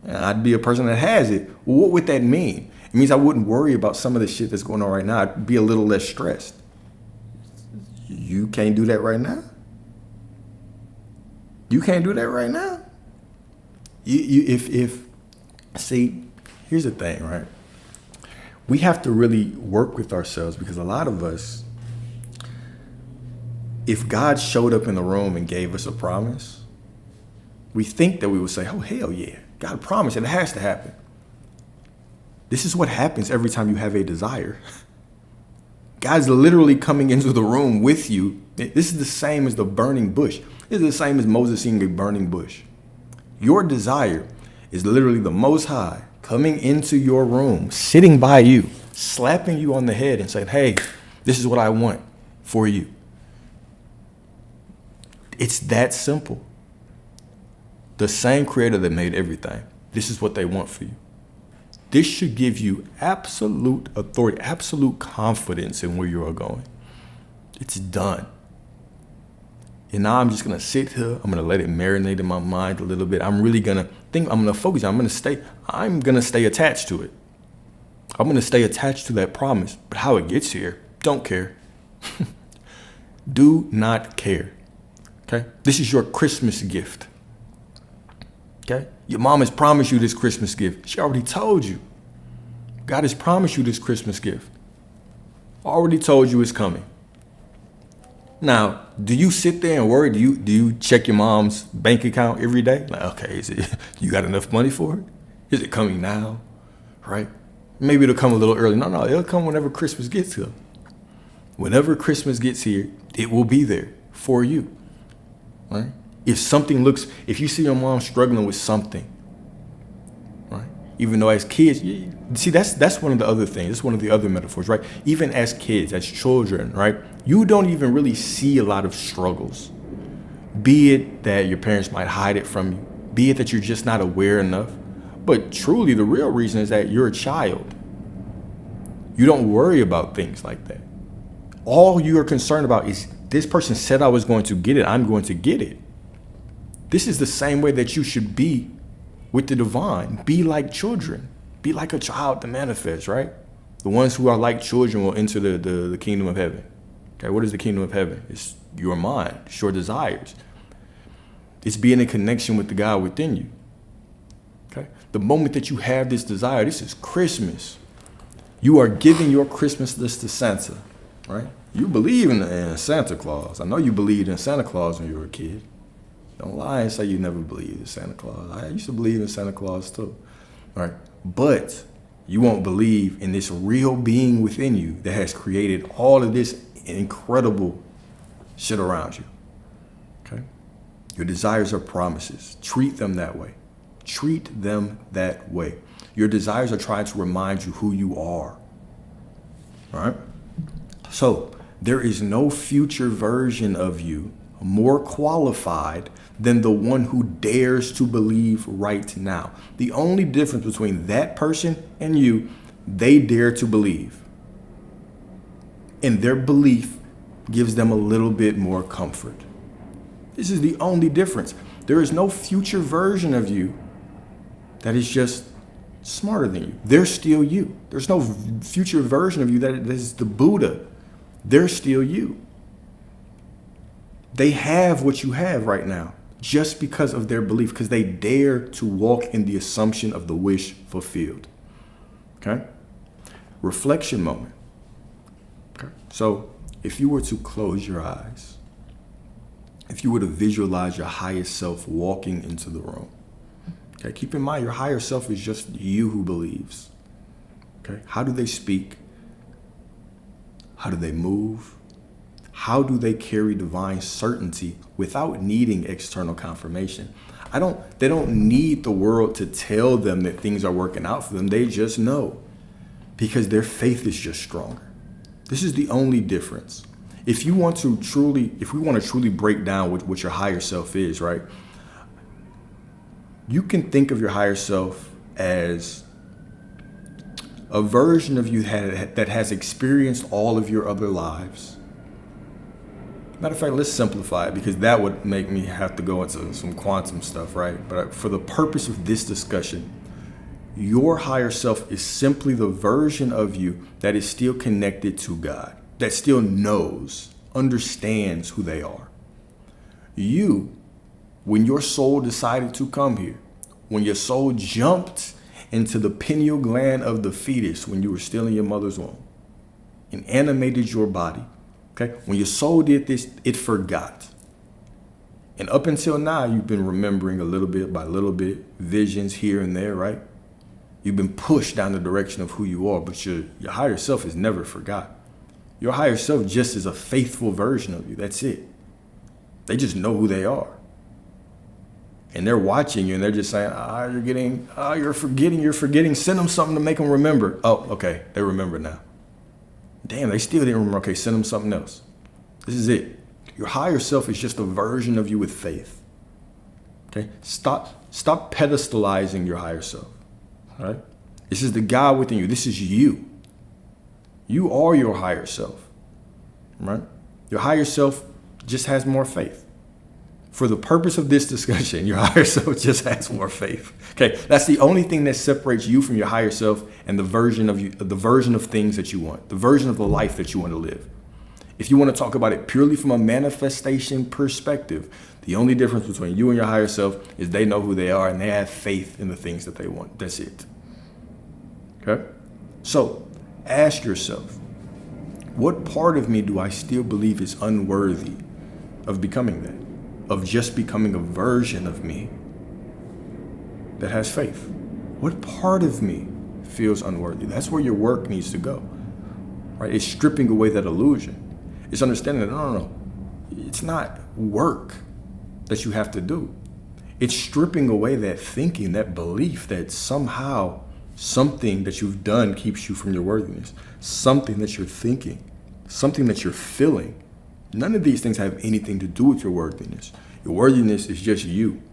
I'd be a person that has it. Well, what would that mean? It means I wouldn't worry about some of the shit that's going on right now. I'd be a little less stressed. You can't do that right now? You can't do that right now? See, here's the thing, right? We have to really work with ourselves because a lot of us, if God showed up in the room and gave us a promise, we think that we would say, oh, hell yeah, God promised it has to happen. This is what happens every time you have a desire. God's literally coming into the room with you. This is the same as the burning bush. This is the same as Moses seeing a burning bush. Your desire is literally the Most High coming into your room, sitting by you, slapping you on the head and saying, hey, this is what I want for you. It's that simple. The same creator that made everything, this is what they want for you. This should give you absolute authority, absolute confidence in where you are going. It's done. And now I'm just going to sit here. I'm going to let it marinate in my mind a little bit. I'm really going to think, I'm going to focus. I'm going to stay attached to it. I'm going to stay attached to that promise. But how it gets here, don't care. Do not care. Okay? This is your Christmas gift. Okay? Your mom has promised you this Christmas gift. She already told you. God has promised you this Christmas gift. Already told you it's coming. Now, do you sit there and worry? Do you check your mom's bank account every day? Like, okay, you got enough money for it? Is it coming now? Right? Maybe it'll come a little early. No, it'll come whenever Christmas gets here. Whenever Christmas gets here, it will be there for you. Right? If you see your mom struggling with something, right? Even though as kids, see, that's one of the other things. That's one of the other metaphors, right? Even as kids, as children, right? You don't even really see a lot of struggles. Be it that your parents might hide it from you. Be it that you're just not aware enough. But truly, the real reason is that you're a child. You don't worry about things like that. All you are concerned about is this person said I was going to get it. I'm going to get it. This is the same way that you should be with the divine. Be like children. Be like a child to manifest, right? The ones who are like children will enter the kingdom of heaven. Okay, what is the kingdom of heaven? It's your mind, it's your desires. It's being in connection with the God within you. Okay? The moment that you have this desire, this is Christmas. You are giving your Christmas list to Santa, right? You believe in Santa Claus. I know you believed in Santa Claus when you were a kid. Don't lie and say you never believed in Santa Claus. I used to believe in Santa Claus too, right? But you won't believe in this real being within you that has created all of this incredible shit around you, okay? Your desires are promises. Treat them that way. Treat them that way. Your desires are trying to remind you who you are, all right? So there is no future version of you more qualified than the one who dares to believe right now. The only difference between that person and you, they dare to believe. And their belief gives them a little bit more comfort. This is the only difference. There is no future version of you that is just smarter than you. They're still you. There's no future version of you that is the Buddha. They're still you. They have what you have right now just because of their belief, because they dare to walk in the assumption of the wish fulfilled. Okay? Reflection moment. Okay. So if you were to close your eyes, if you were to visualize your highest self walking into the room, okay, keep in mind your higher self is just you who believes. Okay? How do they speak? How do they move? How do they carry divine certainty without needing external confirmation? They don't need the world to tell them that things are working out for them. They just know because their faith is just stronger. This is the only difference. If we want to truly break down what your higher self is, right? You can think of your higher self as a version of you that has experienced all of your other lives. Matter of fact, let's simplify it because that would make me have to go into some quantum stuff, right? But for the purpose of this discussion, your higher self is simply the version of you that is still connected to God, that still knows, understands who they are. You, when your soul decided to come here, when your soul jumped into the pineal gland of the fetus when you were still in your mother's womb and animated your body, okay? When your soul did this, it forgot. And up until now, you've been remembering a little bit by little bit, visions here and there, right? You've been pushed down the direction of who you are, but your higher self is never forgot. Your higher self just is a faithful version of you. That's it. They just know who they are. And they're watching you and they're just saying, you're forgetting. Send them something to make them remember. Oh, okay. They remember now. Damn, they still didn't remember. Okay, send them something else. This is it. Your higher self is just a version of you with faith. Okay? Stop pedestalizing your higher self. All right? This is the God within you. This is you. You are your higher self. Right? Your higher self just has more faith. For the purpose of this discussion, your higher self just has more faith. Okay, that's the only thing that separates you from your higher self and the version of you, the version of things that you want, the version of the life that you want to live. If you want to talk about it purely from a manifestation perspective, the only difference between you and your higher self is they know who they are and they have faith in the things that they want. That's it. Okay? So, ask yourself, what part of me do I still believe is unworthy of becoming that? Of just becoming a version of me that has faith? What part of me feels unworthy? That's where your work needs to go, right? It's stripping away that illusion. It's understanding that, no. It's not work that you have to do. It's stripping away that thinking, that belief that somehow something that you've done keeps you from your worthiness, something that you're thinking, something that you're feeling. None of these things have anything to do with your worthiness. Your worthiness is just you.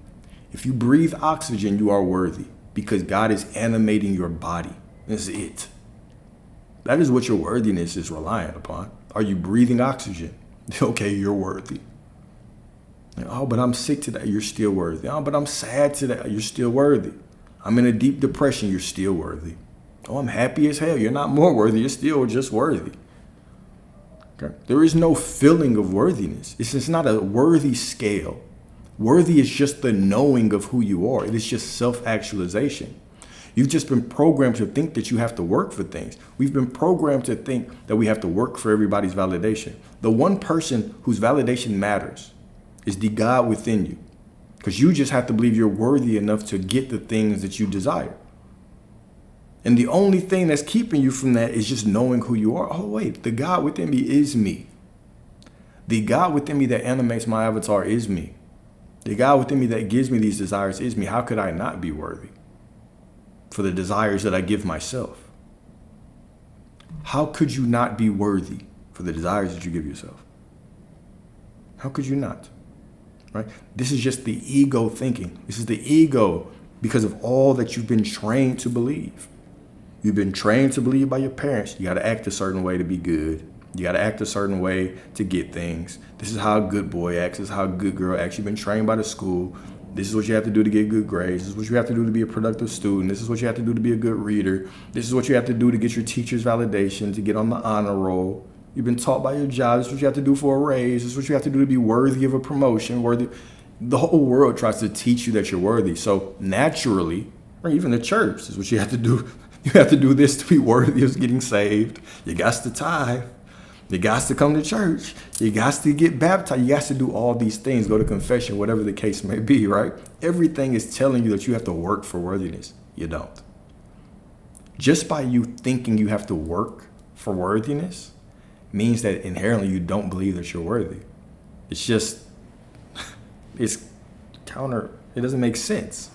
If you breathe oxygen, you are worthy because God is animating your body. That's it. That is what your worthiness is reliant upon. Are you breathing oxygen? Okay, you're worthy. Oh, but I'm sick today. You're still worthy. Oh, but I'm sad today. You're still worthy. I'm in a deep depression. You're still worthy. Oh, I'm happy as hell. You're not more worthy. You're still just worthy. Okay? There is no feeling of worthiness. It's not a worthy scale. Worthy is just the knowing of who you are. It is just self-actualization. You've just been programmed to think that you have to work for things. We've been programmed to think that we have to work for everybody's validation. The one person whose validation matters is the God within you, because you just have to believe you're worthy enough to get the things that you desire. And the only thing that's keeping you from that is just knowing who you are. Oh, wait, the God within me is me. The God within me that animates my avatar is me. The God within me that gives me these desires is me. How could I not be worthy for the desires that I give myself? How could you not be worthy for the desires that you give yourself? How could you not? Right? This is just the ego thinking. This is the ego because of all that you've been trained to believe. You've been trained to believe by your parents. You got to act a certain way to be good. You got to act a certain way to get things. This is how a good boy acts. This is how a good girl acts. You've been trained by the school. This is what you have to do to get good grades. This is what you have to do to be a productive student. This is what you have to do to be a good reader. This is what you have to do to get your teacher's validation, to get on the honor roll. You've been taught by your job. This is what you have to do for a raise. This is what you have to do to be worthy of a promotion. Worthy. The whole world tries to teach you that you're worthy. So naturally, or even the church, this is what you have to do. You have to do this to be worthy of getting saved. You got to tithe. You got to come to church. You got to get baptized. You got to do all these things, go to confession, whatever the case may be, right? Everything is telling you that you have to work for worthiness. You don't. Just by you thinking you have to work for worthiness means that inherently you don't believe that you're worthy. It's just, it's counter, it doesn't make sense.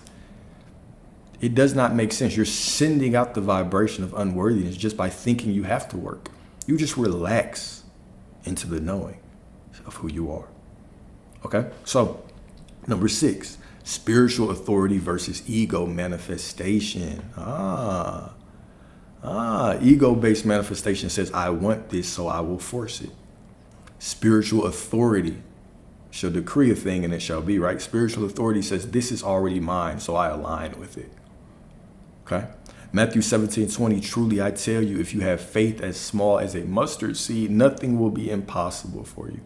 It does not make sense. You're sending out the vibration of unworthiness just by thinking you have to work. You just relax into the knowing of who you are. Okay? So, number 6, spiritual authority versus ego manifestation. Ego-based manifestation says, I want this, so I will force it. Spiritual authority shall decree a thing and it shall be, right? Spiritual authority says, this is already mine, so I align with it. Okay? Matthew 17:20, truly I tell you, if you have faith as small as a mustard seed, nothing will be impossible for you.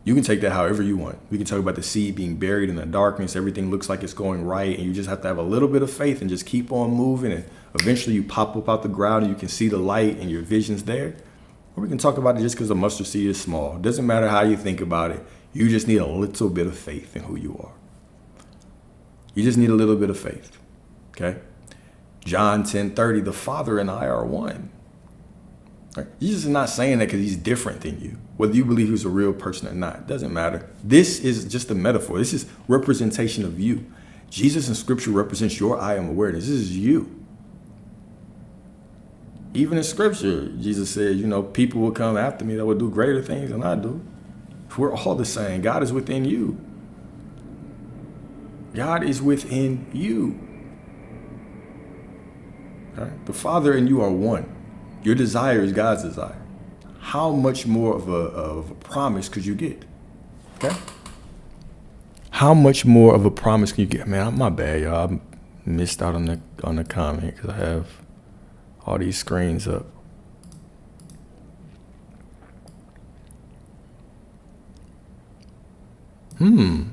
You can take that however you want. We can talk about the seed being buried in the darkness. Everything looks like it's going right, and you just have to have a little bit of faith and just keep on moving, and eventually you pop up out the ground and you can see the light and your vision's there. Or we can talk about it just because the mustard seed is small. It doesn't matter how you think about it. You just need a little bit of faith in who you are. You just need a little bit of faith. Okay? John 10:30, the Father and I are one. Right? Jesus is not saying that because he's different than you. Whether you believe he's a real person or not, it doesn't matter. This is just a metaphor. This is representation of you. Jesus in scripture represents your I am awareness. This is you. Even in scripture, Jesus said, people will come after me that will do greater things than I do. We're all the same. God is within you. God is within you. Okay? The Father and you are one. Your desire is God's desire. How much more of a promise could you get? Okay? How much more of a promise can you get? Man, my bad, y'all. I missed out on the comment because I have all these screens up.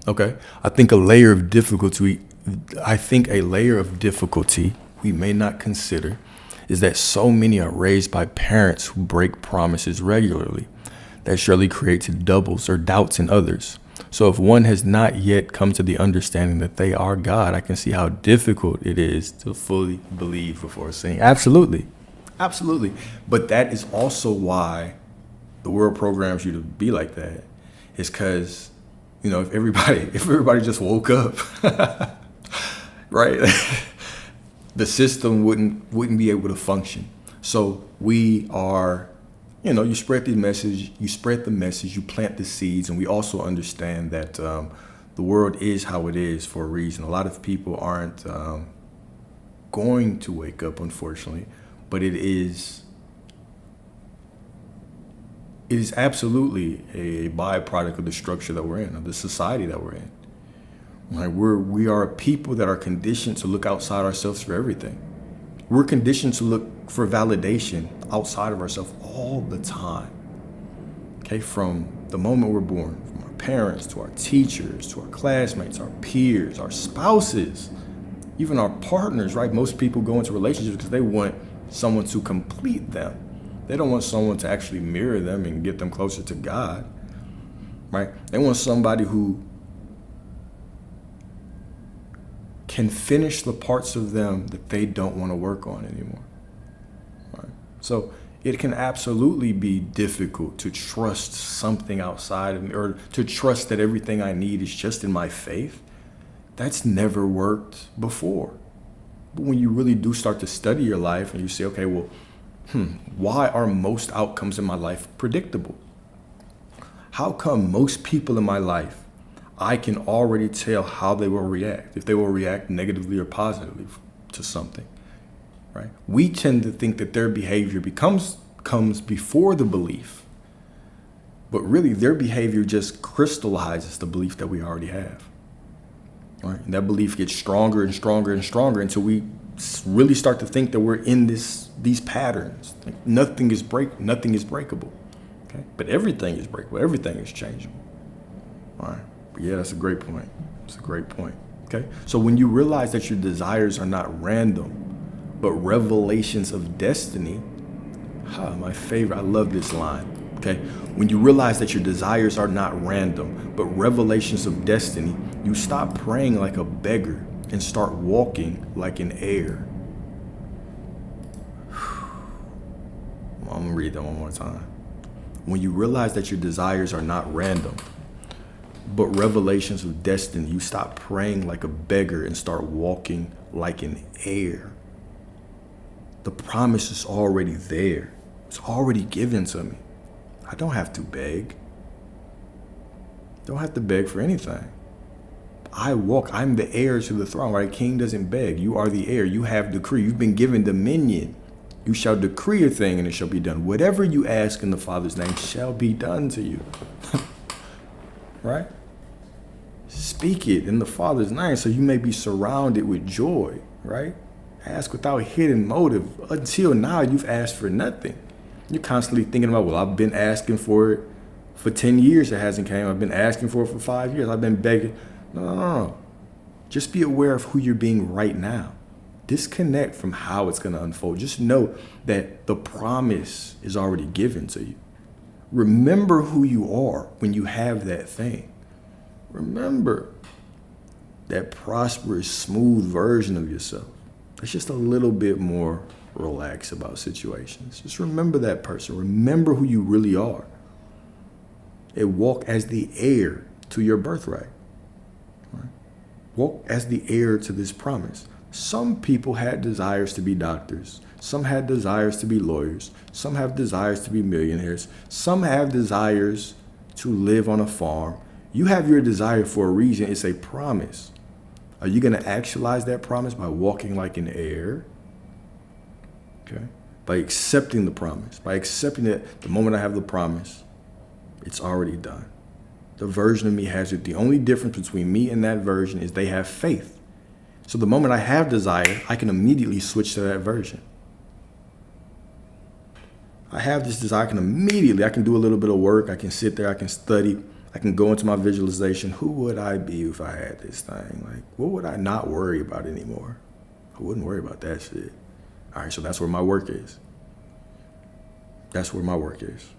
Okay. I think a layer of difficulty we may not consider is that so many are raised by parents who break promises regularly. That surely creates doubles or doubts in others. So if one has not yet come to the understanding that they are God, I can see how difficult it is to fully believe before seeing. Absolutely. Absolutely. But that is also why the world programs you to be like that. Is because, if everybody just woke up, right? The system wouldn't be able to function. So we are, you spread the message, you plant the seeds, and we also understand that the world is how it is for a reason. A lot of people aren't going to wake up, unfortunately, but it is absolutely a byproduct of the structure that we're in, of the society that we're in. Like we are a people that are conditioned to look outside ourselves for everything. We're conditioned to look for validation outside of ourselves all the time. Okay, from the moment we're born, from our parents to our teachers, to our classmates, our peers, our spouses, even our partners, right? Most people go into relationships because they want someone to complete them. They don't want someone to actually mirror them and get them closer to God, right? They want somebody who can finish the parts of them that they don't want to work on anymore, right? So it can absolutely be difficult to trust something outside of me, or to trust that everything I need is just in my faith. That's never worked before. But when you really do start to study your life and you say, okay, well, why are most outcomes in my life predictable? How come most people in my life, I can already tell how they will react, if they will react negatively or positively to something, right? We tend to think that their behavior comes before the belief, but really their behavior just crystallizes the belief that we already have, right? And that belief gets stronger and stronger and stronger until we really start to think that we're in these patterns. Like nothing is breakable, okay? But everything is breakable. Everything is changeable. All right. But yeah, that's a great point. It's a great point. Okay. So when you realize that your desires are not random, but revelations of destiny, my favorite. I love this line. Okay. When you realize that your desires are not random, but revelations of destiny, you stop praying like a beggar and start walking like an heir. I'm gonna read that one more time. When you realize that your desires are not random, but revelations of destiny, you stop praying like a beggar and start walking like an heir. The promise is already there. It's already given to me. I don't have to beg. Don't have to beg for anything. I'm the heir to the throne, right? King doesn't beg. You are the heir. You have decree. You've been given dominion. You shall decree a thing and it shall be done. Whatever you ask in the Father's name shall be done to you. Right? Speak it in the Father's name so you may be surrounded with joy, right? Ask without hidden motive. Until now, you've asked for nothing. You're constantly thinking about, well, I've been asking for it for 10 years. It hasn't came. I've been asking for it for 5 years. I've been begging. No. Just be aware of who you're being right now. Disconnect from how it's going to unfold. Just know that the promise is already given to you. Remember who you are when you have that thing. Remember that prosperous, smooth version of yourself. That's just a little bit more relaxed about situations. Just remember that person. Remember who you really are. And walk as the heir to your birthright. Right? Walk as the heir to this promise. Some people had desires to be doctors. Some had desires to be lawyers. Some have desires to be millionaires. Some have desires to live on a farm. You have your desire for a reason. It's a promise. Are you going to actualize that promise by walking like an heir? Okay. By accepting the promise. By accepting that the moment I have the promise, it's already done. The version of me has it. The only difference between me and that version is they have faith. So the moment I have desire, I can immediately switch to that version. I have this desire, I can do a little bit of work. I can sit there, I can study. I can go into my visualization. Who would I be if I had this thing? Like, what would I not worry about anymore? I wouldn't worry about that shit. All right, so that's where my work is. That's where my work is.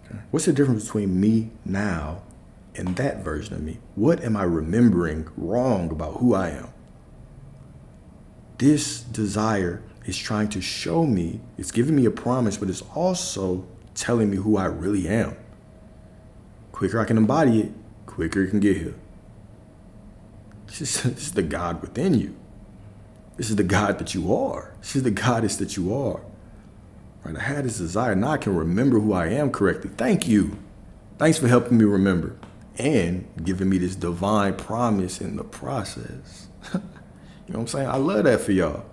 Okay. What's the difference between me now and that version of me? What am I remembering wrong about who I am? This desire is trying to show me, it's giving me a promise, but it's also telling me who I really am. Quicker I can embody it, quicker it can get here. This is the God within you. This is the God that you are. This is the goddess that you are. Right? I had this desire. Now I can remember who I am correctly. Thank you. Thanks for helping me remember and giving me this divine promise in the process. You know what I'm saying? I love that for y'all.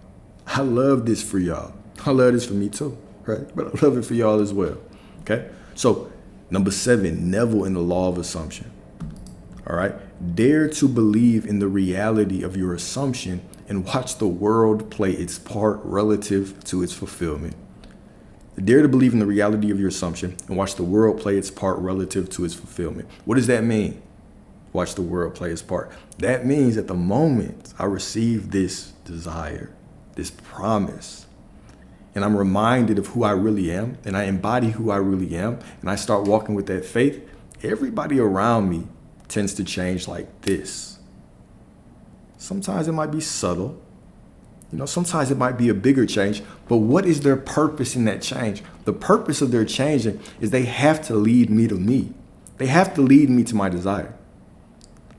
I love this for y'all. I love this for me too, right? But I love it for y'all as well. Okay? So, number 7, Neville in the law of assumption. All right? Dare to believe in the reality of your assumption and watch the world play its part relative to its fulfillment. Dare to believe in the reality of your assumption and watch the world play its part relative to its fulfillment. What does that mean? Watch the world play its part. That means at the moment I receive this desire, this promise, and I'm reminded of who I really am, and I embody who I really am, and I start walking with that faith, everybody around me tends to change like this. Sometimes it might be subtle. Sometimes it might be a bigger change, but what is their purpose in that change? The purpose of their changing is they have to lead me to me. They have to lead me to my desire.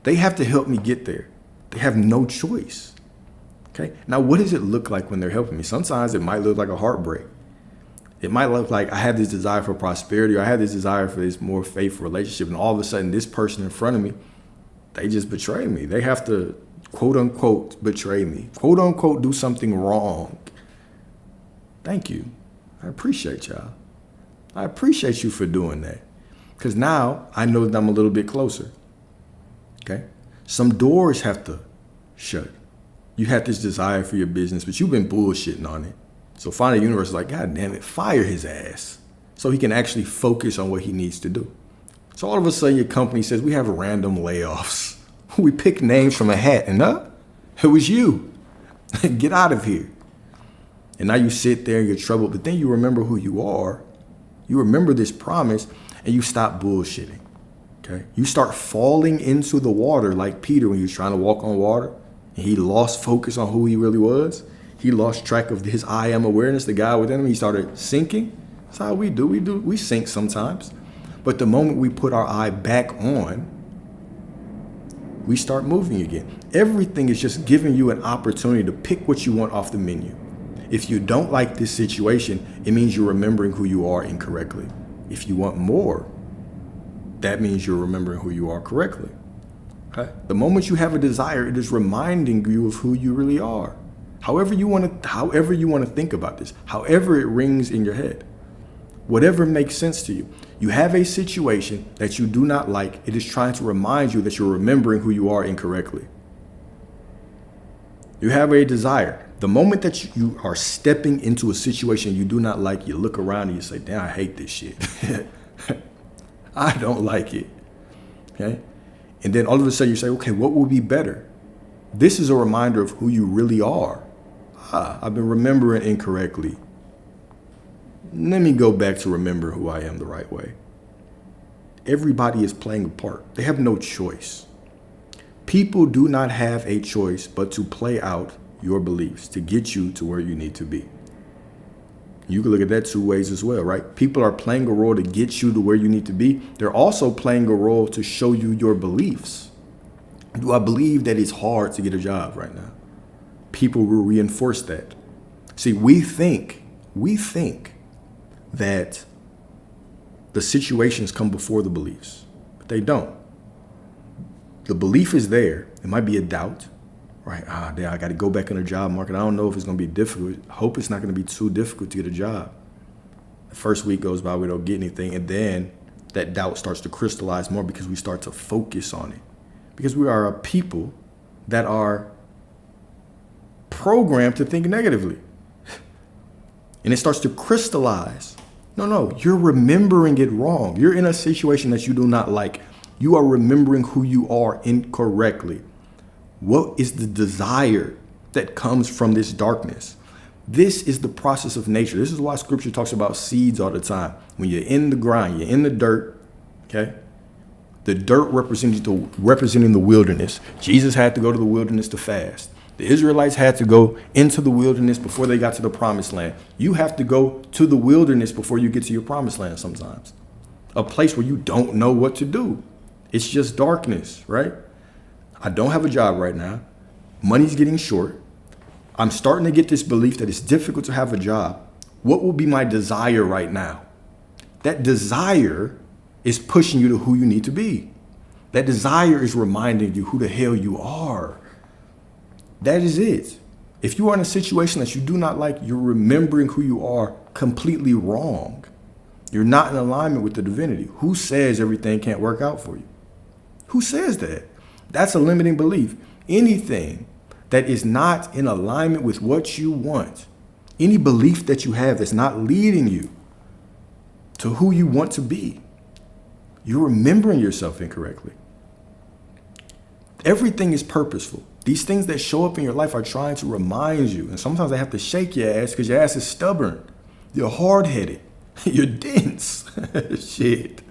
They have to help me get there. They have no choice. Okay. Now, what does it look like when they're helping me? Sometimes it might look like a heartbreak. It might look like I have this desire for prosperity, or I have this desire for this more faithful relationship, and all of a sudden this person in front of me, they just betray me. They have to, quote unquote, betray me, quote unquote, do something wrong. Thank you. I appreciate y'all. I appreciate you for doing that, because now I know that I'm a little bit closer. Okay. Some doors have to shut. You had this desire for your business, but you've been bullshitting on it. So finally the universe is like, God damn it, fire his ass so he can actually focus on what he needs to do. So all of a sudden your company says, we have random layoffs. We pick names from a hat, and it was you. Get out of here. And now you sit there and you're troubled, but then you remember who you are. You remember this promise, and you stop bullshitting. Okay? You start falling into the water like Peter when he was trying to walk on water, and he lost focus on who he really was. He lost track of his I am awareness, the guy within him. He started sinking. That's how we do. We sink sometimes. But the moment we put our eye back on, we start moving again. Everything is just giving you an opportunity to pick what you want off the menu. If you don't like this situation, it means you're remembering who you are incorrectly. If you want more, that means you're remembering who you are correctly. Okay? The moment you have a desire, it is reminding you of who you really are. However you want to think about this, however it rings in your head, whatever makes sense to you. You have a situation that you do not like. It is trying to remind you that you're remembering who you are incorrectly. You have a desire. The moment that you are stepping into a situation you do not like, you look around and you say, damn, I hate this shit. I don't like it. Okay? And then all of a sudden you say, okay, what will be better? This is a reminder of who you really are. I've been remembering incorrectly. Let me go back to remember who I am the right way. Everybody is playing a part. They have no choice. People do not have a choice but to play out your beliefs to get you to where you need to be. You can look at that two ways as well, right? People are playing a role to get you to where you need to be. They're also playing a role to show you your beliefs. Do I believe that it's hard to get a job right now? People will reinforce that. See, we think that the situations come before the beliefs, but they don't. The belief is there. It might be a doubt, right? Damn, I got to go back in the job market. I don't know if it's going to be difficult. I hope it's not going to be too difficult to get a job. The first week goes by, we don't get anything, and then that doubt starts to crystallize more because we start to focus on it. Because we are a people that are programmed to think negatively. And it starts to crystallize. No, you're remembering it wrong. You're in a situation that you do not like. You are remembering who you are incorrectly. What is the desire that comes from this darkness? This is the process of nature. This is why scripture talks about seeds all the time. When you're in the grind, you're in the dirt, okay? The dirt representing the wilderness. Jesus had to go to the wilderness to fast. The Israelites had to go into the wilderness before they got to the promised land. You have to go to the wilderness before you get to your promised land sometimes. A place where you don't know what to do. It's just darkness, right? I don't have a job right now. Money's getting short. I'm starting to get this belief that it's difficult to have a job. What will be my desire right now? That desire is pushing you to who you need to be. That desire is reminding you who the hell you are. That is it. If you are in a situation that you do not like, you're remembering who you are completely wrong. You're not in alignment with the divinity. Who says everything can't work out for you? Who says that? That's a limiting belief. Anything that is not in alignment with what you want, any belief that you have that's not leading you to who you want to be. You're remembering yourself incorrectly. Everything is purposeful. These things that show up in your life are trying to remind you. And sometimes they have to shake your ass because your ass is stubborn. You're hard-headed. You're dense. Shit.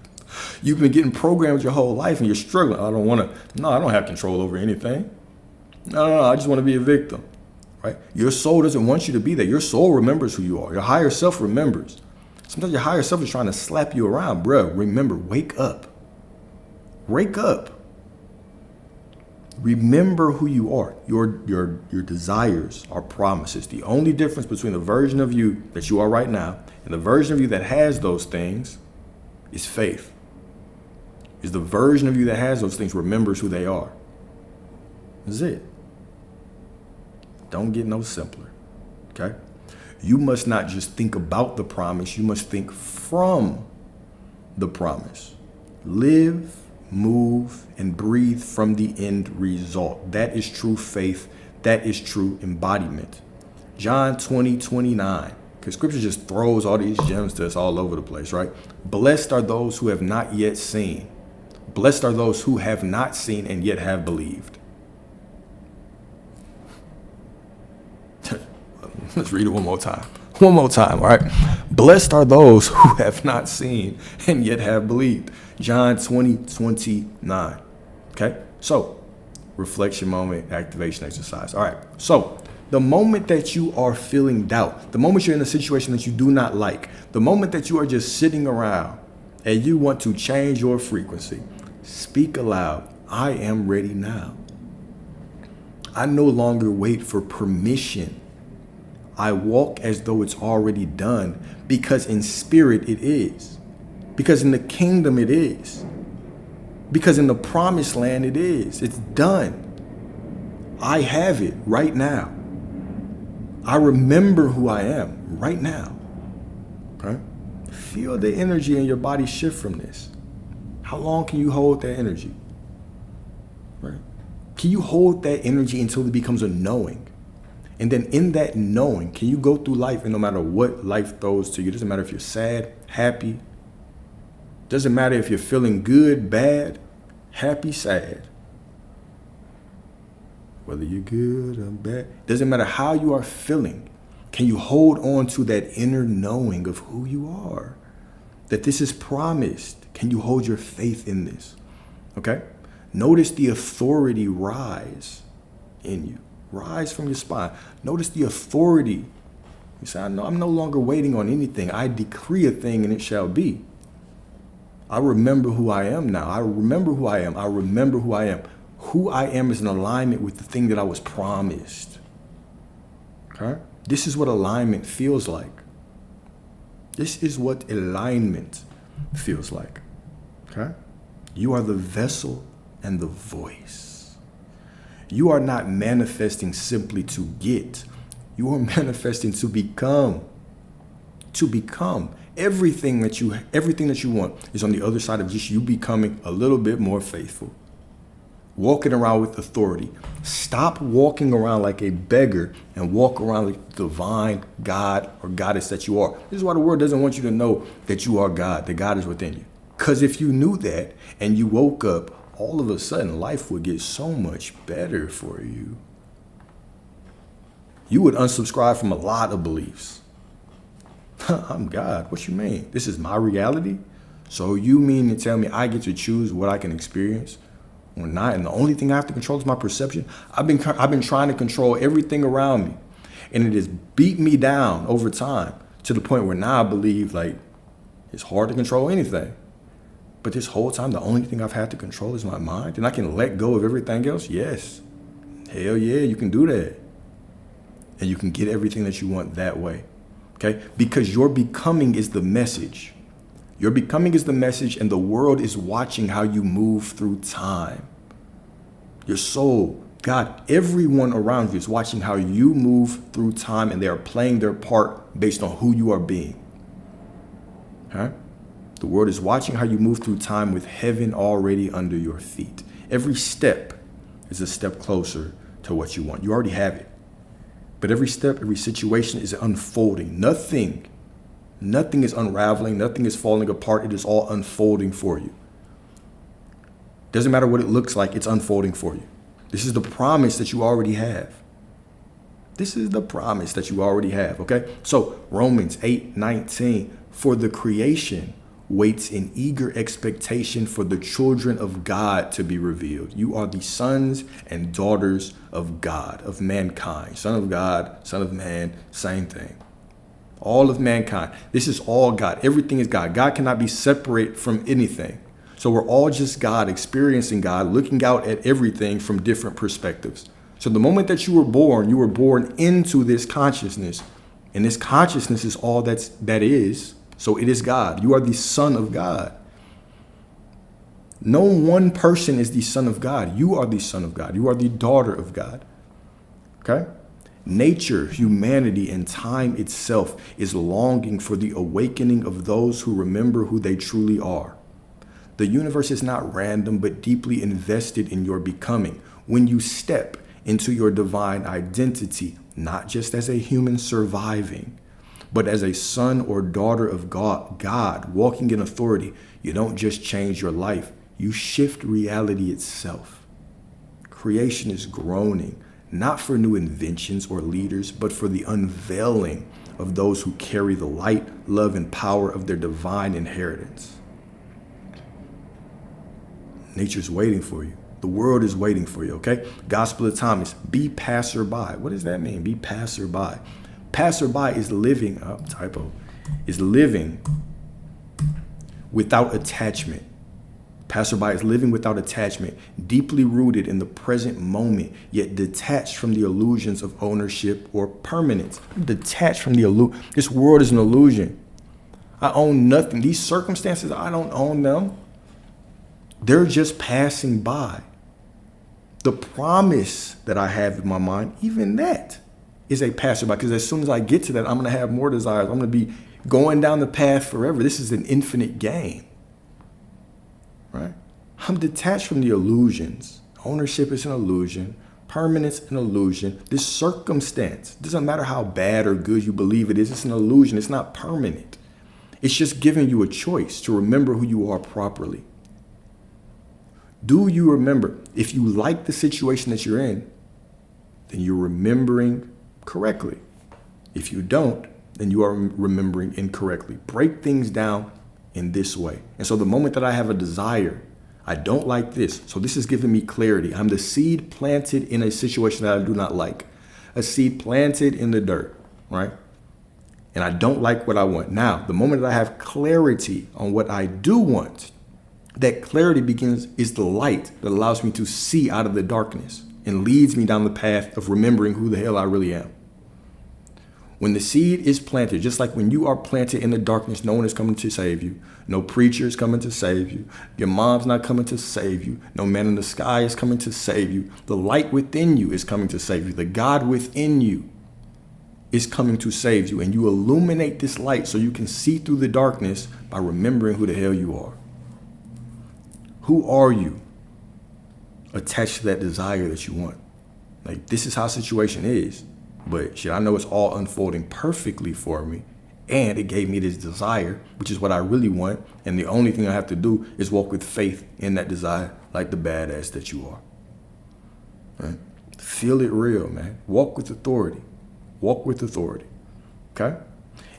You've been getting programmed your whole life and you're struggling. I don't have control over anything. No, I just want to be a victim. Right? Your soul doesn't want you to be there. Your soul remembers who you are. Your higher self remembers. Sometimes your higher self is trying to slap you around. Bro, remember, wake up. Wake up. Remember who you are. Your desires are promises. The only difference between the version of you that you are right now and the version of you that has those things is faith. Is the version of you that has those things remembers who they are. That's it. Don't get no simpler. Okay? You must not just think about the promise. You must think from the promise. Live, move, and breathe from the end result. That is true faith. That is true embodiment. John 20:29. Because scripture just throws all these gems to us all over the place, right? Blessed are those who have not yet seen. Blessed are those who have not seen and yet have believed. Let's read it one more time. One more time, all right? Blessed are those who have not seen and yet have believed. John 20:29. Okay? So, reflection moment, activation exercise. All right. So, the moment that you are feeling doubt, the moment you're in a situation that you do not like, the moment that you are just sitting around and you want to change your frequency, speak aloud. I am ready now. I no longer wait for permission. I walk as though it's already done because in spirit it is. Because in the kingdom it is. Because in the promised land it is. It's done. I have it right now. I remember who I am right now. Okay? Feel the energy in your body shift from this. How long can you hold that energy? Right? Can you hold that energy until it becomes a knowing? And then in that knowing, can you go through life and no matter what life throws to you, doesn't matter if you're sad, happy, doesn't matter if you're feeling good, bad, happy, sad, whether you're good or bad, doesn't matter how you are feeling, can you hold on to that inner knowing of who you are? That this is promised. Can you hold your faith in this? Okay? Notice the authority rise in you. Rise from your spine. Notice the authority. You say, I'm no longer waiting on anything. I decree a thing and it shall be. I remember who I am now. I remember who I am. I remember who I am. Who I am is in alignment with the thing that I was promised. Okay? This is what alignment feels like. This is what alignment feels like. Okay? You are the vessel and the voice. You are not manifesting simply to get. You are manifesting to become. To become. Everything that you want is on the other side of just you becoming a little bit more faithful. Walking around with authority. Stop walking around like a beggar and walk around like the divine God or goddess that you are. This is why the world doesn't want you to know that you are God, that God is within you. Because if you knew that and you woke up, all of a sudden life would get so much better for you. You would unsubscribe from a lot of beliefs. I'm God. What you mean? This is my reality? So you mean to tell me I get to choose what I can experience or not? And the only thing I have to control is my perception? I've been trying to control everything around me. And it has beat me down over time to the point where now I believe like it's hard to control anything. But this whole time, the only thing I've had to control is my mind. And I can let go of everything else? Yes. Hell yeah, you can do that. And you can get everything that you want that way. Okay? Because your becoming is the message. Your becoming is the message, and the world is watching how you move through time. Your soul, God, everyone around you is watching how you move through time, and they are playing their part based on who you are being. Okay? The world is watching how you move through time with heaven already under your feet. Every step is a step closer to what you want. You already have it. But every step, every situation is unfolding. Nothing Nothing is unraveling. Nothing is falling apart. It is all unfolding for you. Doesn't matter what it looks like. It's unfolding for you. This is the promise that you already have. This is the promise that you already have, okay? So Romans 8:19, for the creation waits in eager expectation for the children of God to be revealed. You are the sons and daughters of God, of mankind. Son of God, son of man, same thing. All of mankind. This is all God. Everything is God. God cannot be separate from anything. So we're all just God, experiencing God, looking out at everything from different perspectives. So the moment that you were born into this consciousness, and this consciousness is all that is. So it is God. You are the son of God. No one person is the son of God. You are the son of God. You are the daughter of God. Okay? Nature, humanity, and time itself is longing for the awakening of those who remember who they truly are. The universe is not random, but deeply invested in your becoming. When you step into your divine identity, not just as a human surviving, but as a son or daughter of God walking in authority, you don't just change your life, you shift reality itself. Creation is groaning, not for new inventions or leaders, but for the unveiling of those who carry the light, love, and power of their divine inheritance. Nature's waiting for you. The world is waiting for you, okay? Gospel of Thomas, be passerby. What does that mean? Be passerby. Passerby is living, is living without attachment. Passerby is living without attachment, deeply rooted in the present moment, yet detached from the illusions of ownership or permanence. I'm detached from the illusion. This world is an illusion. I own nothing. These circumstances, I don't own them. They're just passing by. The promise that I have in my mind, even that is a passerby, because as soon as I get to that, I'm going to have more desires. I'm going to be going down the path forever. This is an infinite game, right? I'm detached from the illusions. Ownership is an illusion. Permanence, an illusion. This circumstance, doesn't matter how bad or good you believe it is, it's an illusion. It's not permanent. It's just giving you a choice to remember who you are properly. Do you remember? If you like the situation that you're in, then you're remembering correctly. If you don't, then you are remembering incorrectly. Break things down in this way. And so the moment that I have a desire, I don't like this. So this is giving me clarity. I'm the seed planted in a situation that I do not like. A seed planted in the dirt, right? And I don't like what I want. Now, the moment that I have clarity on what I do want, that clarity is the light that allows me to see out of the darkness and leads me down the path of remembering who the hell I really am. When the seed is planted, just like when you are planted in the darkness, no one is coming to save you. No preacher is coming to save you. Your mom's not coming to save you. No man in the sky is coming to save you. The light within you is coming to save you. The God within you is coming to save you. And you illuminate this light so you can see through the darkness by remembering who the hell you are. Who are you attached to that desire that you want? Like, this is how situation is, but shit, I know it's all unfolding perfectly for me. And it gave me this desire, which is what I really want. And the only thing I have to do is walk with faith in that desire, like the badass that you are. Right? Feel it real, man. Walk with authority. Walk with authority. Okay?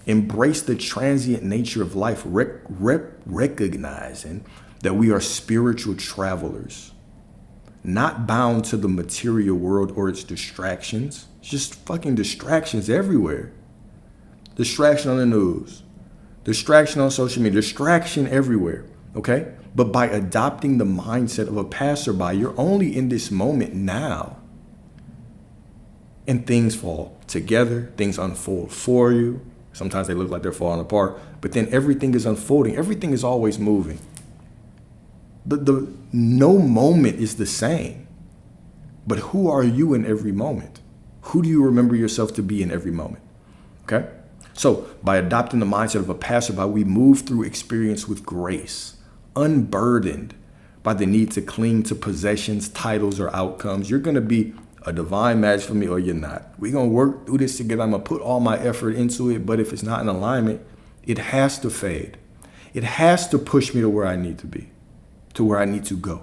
Embrace the transient nature of life, recognizing that we are spiritual travelers, not bound to the material world or its distractions. It's just fucking distractions everywhere. Distraction on the news, distraction on social media, distraction everywhere, okay? But by adopting the mindset of a passerby, you're only in this moment now. And things fall together, things unfold for you. Sometimes they look like they're falling apart, but then everything is unfolding. Everything is always moving. No moment is the same, but who are you in every moment? Who do you remember yourself to be in every moment? Okay? So by adopting the mindset of a passerby, we move through experience with grace, unburdened by the need to cling to possessions, titles, or outcomes. You're going to be a divine match for me or you're not. We're going to work through this together. I'm going to put all my effort into it, but if it's not in alignment, It has to fade. It has to push me to where I need to be, to where I need to go.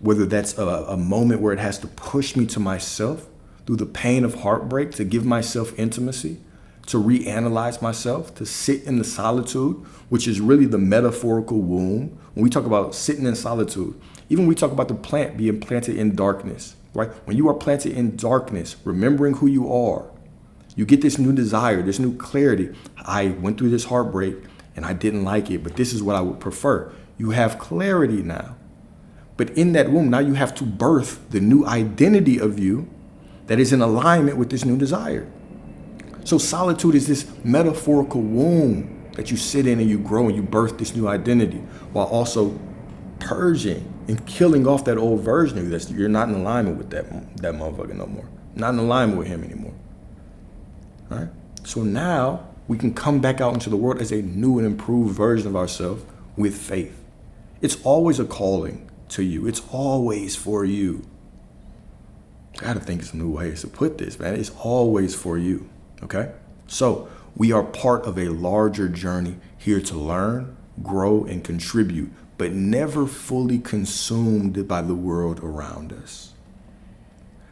Whether that's a moment where it has to push me to myself through the pain of heartbreak, to give myself intimacy, to reanalyze myself, to sit in the solitude, which is really the metaphorical womb. When we talk about sitting in solitude, even when we talk about the plant being planted in darkness, right? When you are planted in darkness, remembering who you are, you get this new desire, this new clarity. I went through this heartbreak and I didn't like it, but this is what I would prefer. You have clarity now. But in that womb, now you have to birth the new identity of you that is in alignment with this new desire. So solitude is this metaphorical womb that you sit in and you grow and you birth this new identity while also purging and killing off that old version of you that you're not in alignment with that motherfucker no more. Not in alignment with him anymore. All right? So now we can come back out into the world as a new and improved version of ourselves with faith. It's always a calling to you. It's always for you. I gotta think of some new ways to put this, man. It's always for you. Okay? So we are part of a larger journey here to learn, grow, and contribute, but never fully consumed by the world around us.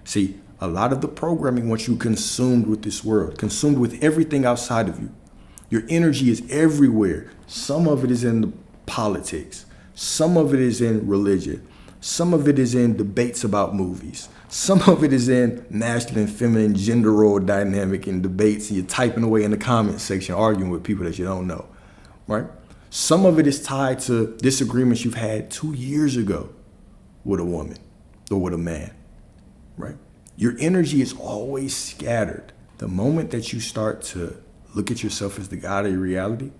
See, a lot of the programming wants you consumed with this world, consumed with everything outside of you. Your energy is everywhere. Some of it is in the politics. Some of it is in religion. Some of it is in debates about movies. Some of it is in masculine, feminine, gender role dynamic and debates, and you're typing away in the comments section, arguing with people that you don't know, right? Some of it is tied to disagreements you've had 2 years ago with a woman or with a man, right? Your energy is always scattered. The moment that you start to look at yourself as the God of your reality,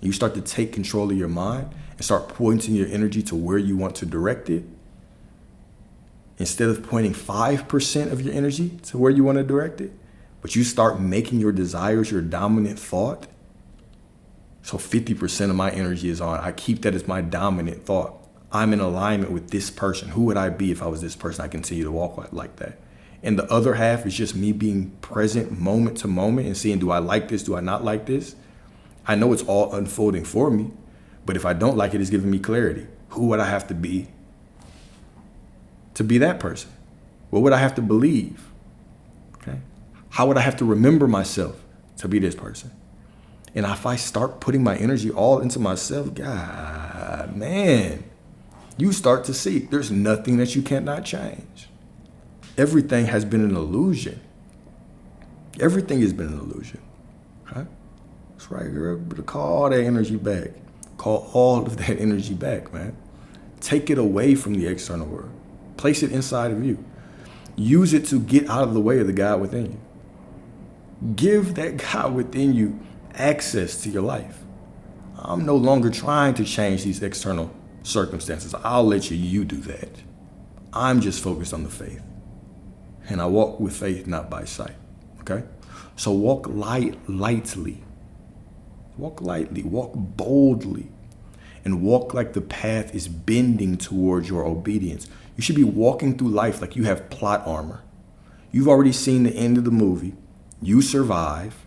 you start to take control of your mind and start pointing your energy to where you want to direct it, instead of pointing 5% of your energy to where you want to direct it, but you start making your desires your dominant thought. So 50% of my energy is on, I keep that as my dominant thought. I'm in alignment with this person. Who would I be if I was this person? I continue to walk like that. And the other half is just me being present moment to moment and seeing, do I like this? Do I not like this? I know it's all unfolding for me, but if I don't like it, it's giving me clarity. Who would I have to be that person? What would I have to believe? Okay. How would I have to remember myself to be this person? And if I start putting my energy all into myself, God, man, you start to see there's nothing that you cannot change. Everything has been an illusion. Everything has been an illusion. Okay? That's right, girl. But call all that energy back. Call all of that energy back, man. Take it away from the external world. Place it inside of you. Use it to get out of the way of the God within you. Give that God within you access to your life. I'm no longer trying to change these external circumstances. I'll let you do that. I'm just focused on the faith. And I walk with faith, not by sight. Okay? So walk lightly. Walk lightly. Walk boldly. And walk like the path is bending towards your obedience. You should be walking through life like you have plot armor. You've already seen the end of the movie. You survive.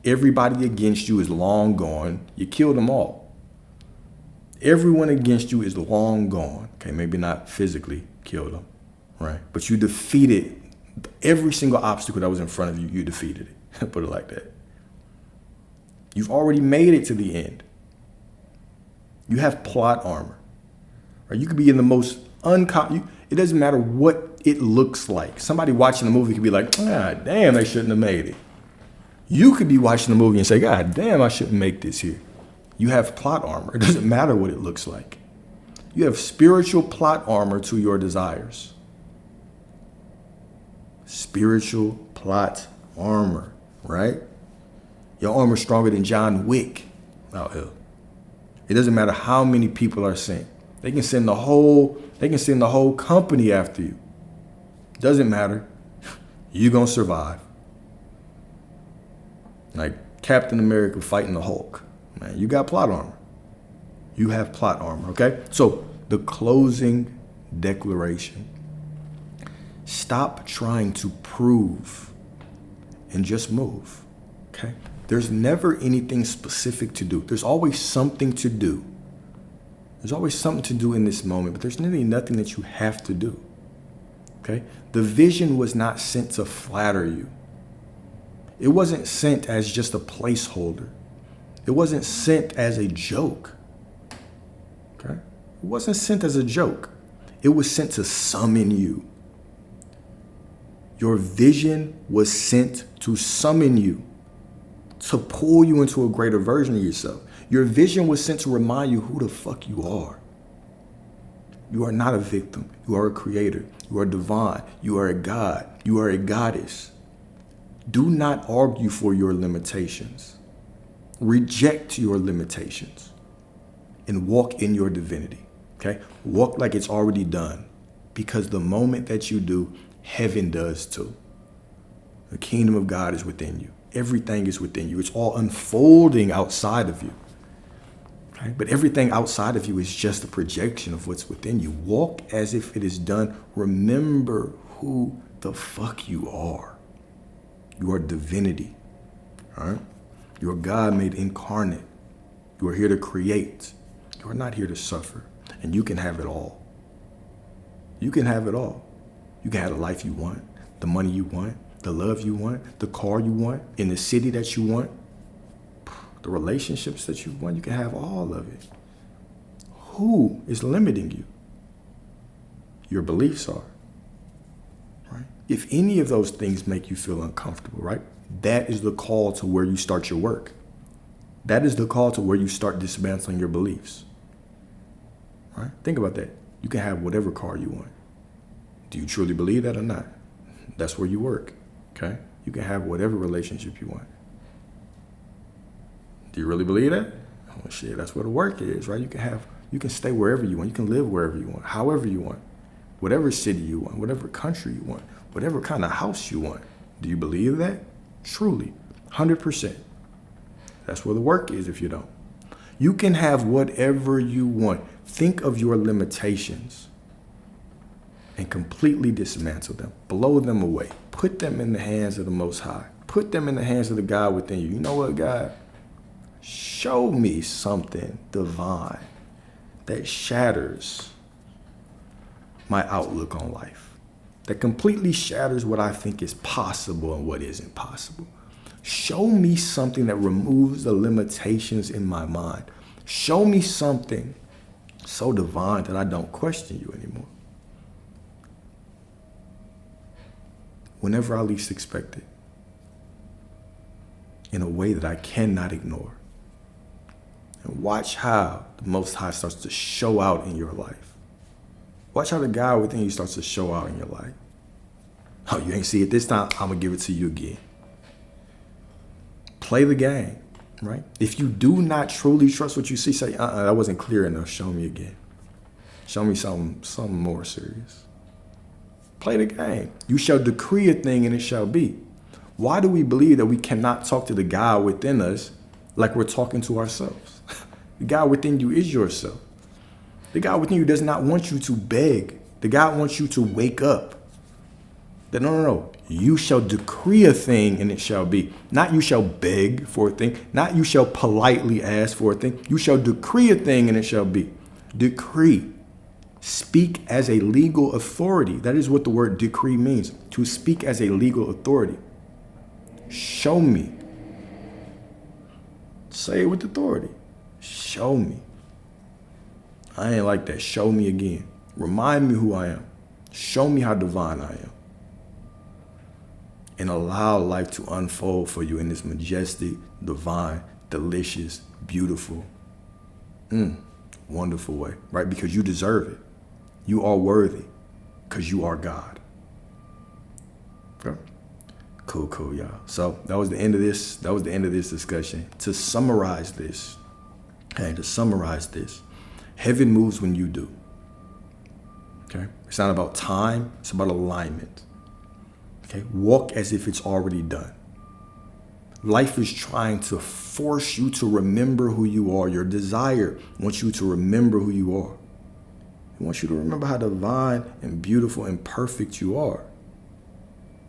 Everybody against you is long gone. You killed them all. Everyone against you is long gone. Okay, maybe not physically killed them, right? But you defeated every single obstacle that was in front of you. You defeated it. Put it like that. You've already made it to the end. You have plot armor. Right? You could be in the most it doesn't matter what it looks like. Somebody watching the movie could be like, God damn, they shouldn't have made it. You could be watching the movie and say, God damn, I shouldn't make this here. You have plot armor. It doesn't matter what it looks like. You have spiritual plot armor to your desires. Spiritual plot armor, right? Your armor's stronger than John Wick out here. It doesn't matter how many people are sent. They can send the whole company after you. Doesn't matter. You're gonna survive. Like Captain America fighting the Hulk. Man, you got plot armor. You have plot armor, okay? So the closing declaration. Stop trying to prove and just move, okay? There's never anything specific to do. There's always something to do. There's always something to do in this moment, but there's really nothing that you have to do. Okay? The vision was not sent to flatter you. It wasn't sent as just a placeholder. It wasn't sent as a joke. Okay? It wasn't sent as a joke. It was sent to summon you. Your vision was sent to summon you, to pull you into a greater version of yourself. Your vision was sent to remind you who the fuck you are. You are not a victim. You are a creator. You are divine. You are a god. You are a goddess. Do not argue for your limitations. Reject your limitations and walk in your divinity. Okay? Walk like it's already done, because the moment that you do, heaven does too. The kingdom of God is within you. Everything is within you. It's all unfolding outside of you. Okay? But everything outside of you is just a projection of what's within you. Walk as if it is done. Remember who the fuck you are. You are divinity. All right? You are God made incarnate. You are here to create. You are not here to suffer. And you can have it all. You can have it all. You can have the life you want, the money you want, the love you want, the car you want, in the city that you want, the relationships that you want. You can have all of it. Who is limiting you? Your beliefs are. Right? If any of those things make you feel uncomfortable, right? That is the call to where you start your work. That is the call to where you start dismantling your beliefs. Right? Think about that. You can have whatever car you want. Do you truly believe that or not? That's where you work. Okay? You can have whatever relationship you want. Do you really believe that? Oh shit, that's where the work is, right? You can stay wherever you want. You can live wherever you want, however you want, whatever city you want, whatever country you want, whatever kind of house you want. Do you believe that? Truly, 100%. That's where the work is if you don't. You can have whatever you want. Think of your limitations and completely dismantle them. Blow them away. Put them in the hands of the Most High. Put them in the hands of the God within you. You know what, God? Show me something divine that shatters my outlook on life, that completely shatters what I think is possible and what isn't possible. Show me something that removes the limitations in my mind. Show me something so divine that I don't question you anymore. Whenever I least expect it, in a way that I cannot ignore. And watch how the Most High starts to show out in your life. Watch how the God within you starts to show out in your life. Oh, you ain't see it this time? I'm going to give it to you again. Play the game, right? If you do not truly trust what you see, say, that wasn't clear enough. Show me again. Show me something more serious. Play the game. You shall decree a thing and it shall be. Why do we believe that we cannot talk to the God within us like we're talking to ourselves? The God within you is yourself. The God within you does not want you to beg. The God wants you to wake up. That no. You shall decree a thing and it shall be. Not you shall beg for a thing. Not you shall politely ask for a thing. You shall decree a thing and it shall be. Decree. Speak as a legal authority. That is what the word decree means. To speak as a legal authority. Show me. Say it with authority. Show me. I ain't like that. Show me again. Remind me who I am. Show me how divine I am. And allow life to unfold for you in this majestic, divine, delicious, beautiful, wonderful way, right? Because you deserve it. You are worthy because you are God. Okay? Cool, y'all. So that was the end of this. That was the end of this discussion. To summarize this, heaven moves when you do. Okay? It's not about time. It's about alignment. Okay? Walk as if it's already done. Life is trying to force you to remember who you are. Your desire wants you to remember who you are. It wants you to remember how divine and beautiful and perfect you are.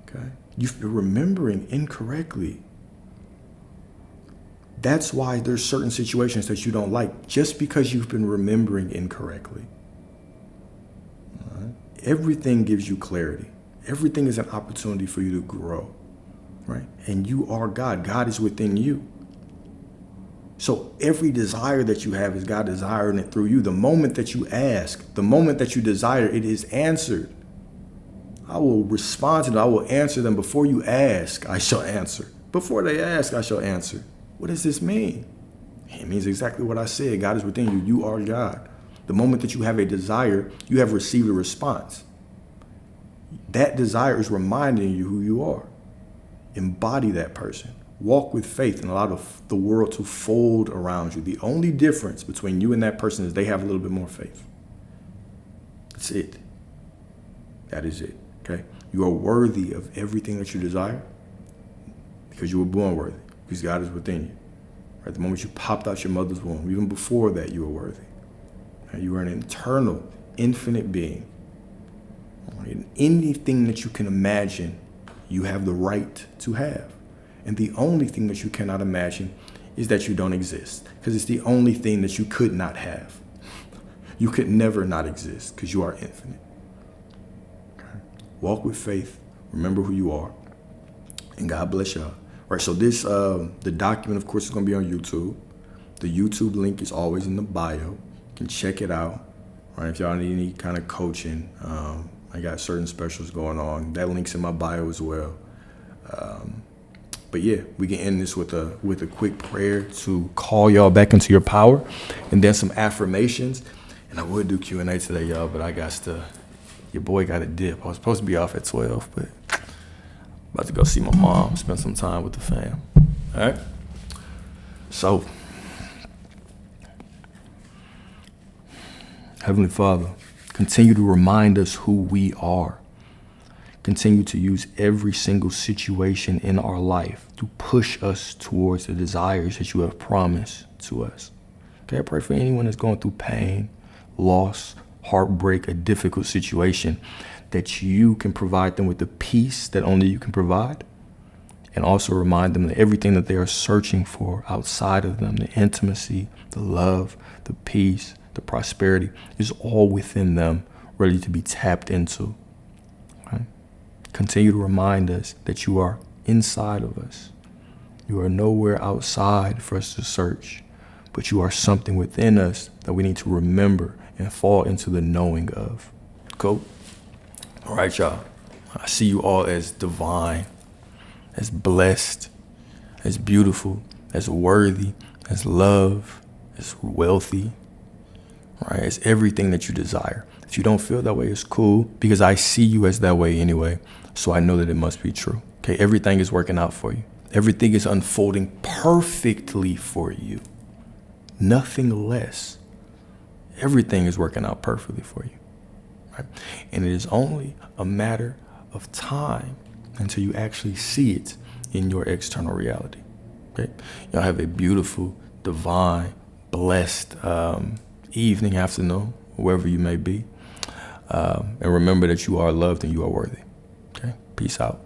Okay? You've been remembering incorrectly. That's why there's certain situations that you don't like, just because you've been remembering incorrectly. All right? Everything gives you clarity. Everything is an opportunity for you to grow, right? And you are God. God is within you. So every desire that you have is God desiring it through you. The moment that you ask, the moment that you desire, it is answered. I will respond to them. I will answer them. Before you ask, I shall answer. Before they ask, I shall answer. What does this mean? It means exactly what I said. God is within you. You are God. The moment that you have a desire, you have received a response. That desire is reminding you who you are. Embody that person. Walk with faith and allow the world to fold around you. The only difference between you and that person is they have a little bit more faith. That's it. That is it. Okay? You are worthy of everything that you desire because you were born worthy, because God is within you. Right? The moment you popped out your mother's womb, even before that, you were worthy. Right? You are an eternal, infinite being. Right? And anything that you can imagine, you have the right to have. And the only thing that you cannot imagine is that you don't exist, because it's the only thing that you could not have. You could never not exist because you are infinite. Okay? Walk with faith. Remember who you are. And God bless y'all. Right, so this, the document, of course, is going to be on YouTube. The YouTube link is always in the bio. You can check it out. Right, if y'all need any kind of coaching, I got certain specials going on. That link's in my bio as well. But yeah, we can end this with a quick prayer to call y'all back into your power, and then some affirmations. And I would do Q&A today, y'all, but your boy got a dip. I was supposed to be off at 12, but about to go see my mom, spend some time with the fam. All right? So, Heavenly Father, continue to remind us who we are. Continue to use every single situation in our life to push us towards the desires that you have promised to us. Okay, I pray for anyone that's going through pain, loss, heartbreak, a difficult situation, that you can provide them with the peace that only you can provide, and also remind them that everything that they are searching for outside of them, the intimacy, the love, the peace, the prosperity, is all within them, ready to be tapped into. Right? Continue to remind us that you are inside of us. You are nowhere outside for us to search, but you are something within us that we need to remember and fall into the knowing of. Cool? All right, y'all. I see you all as divine, as blessed, as beautiful, as worthy, as love, as wealthy, right? As everything that you desire. If you don't feel that way, it's cool, because I see you as that way anyway. So I know that it must be true. Okay, everything is working out for you. Everything is unfolding perfectly for you. Nothing less. Everything is working out perfectly for you. Right? And it is only a matter of time until you actually see it in your external reality. Okay? Y'all have a beautiful, divine, blessed evening, afternoon, wherever you may be. And remember that you are loved and you are worthy. Okay? Peace out.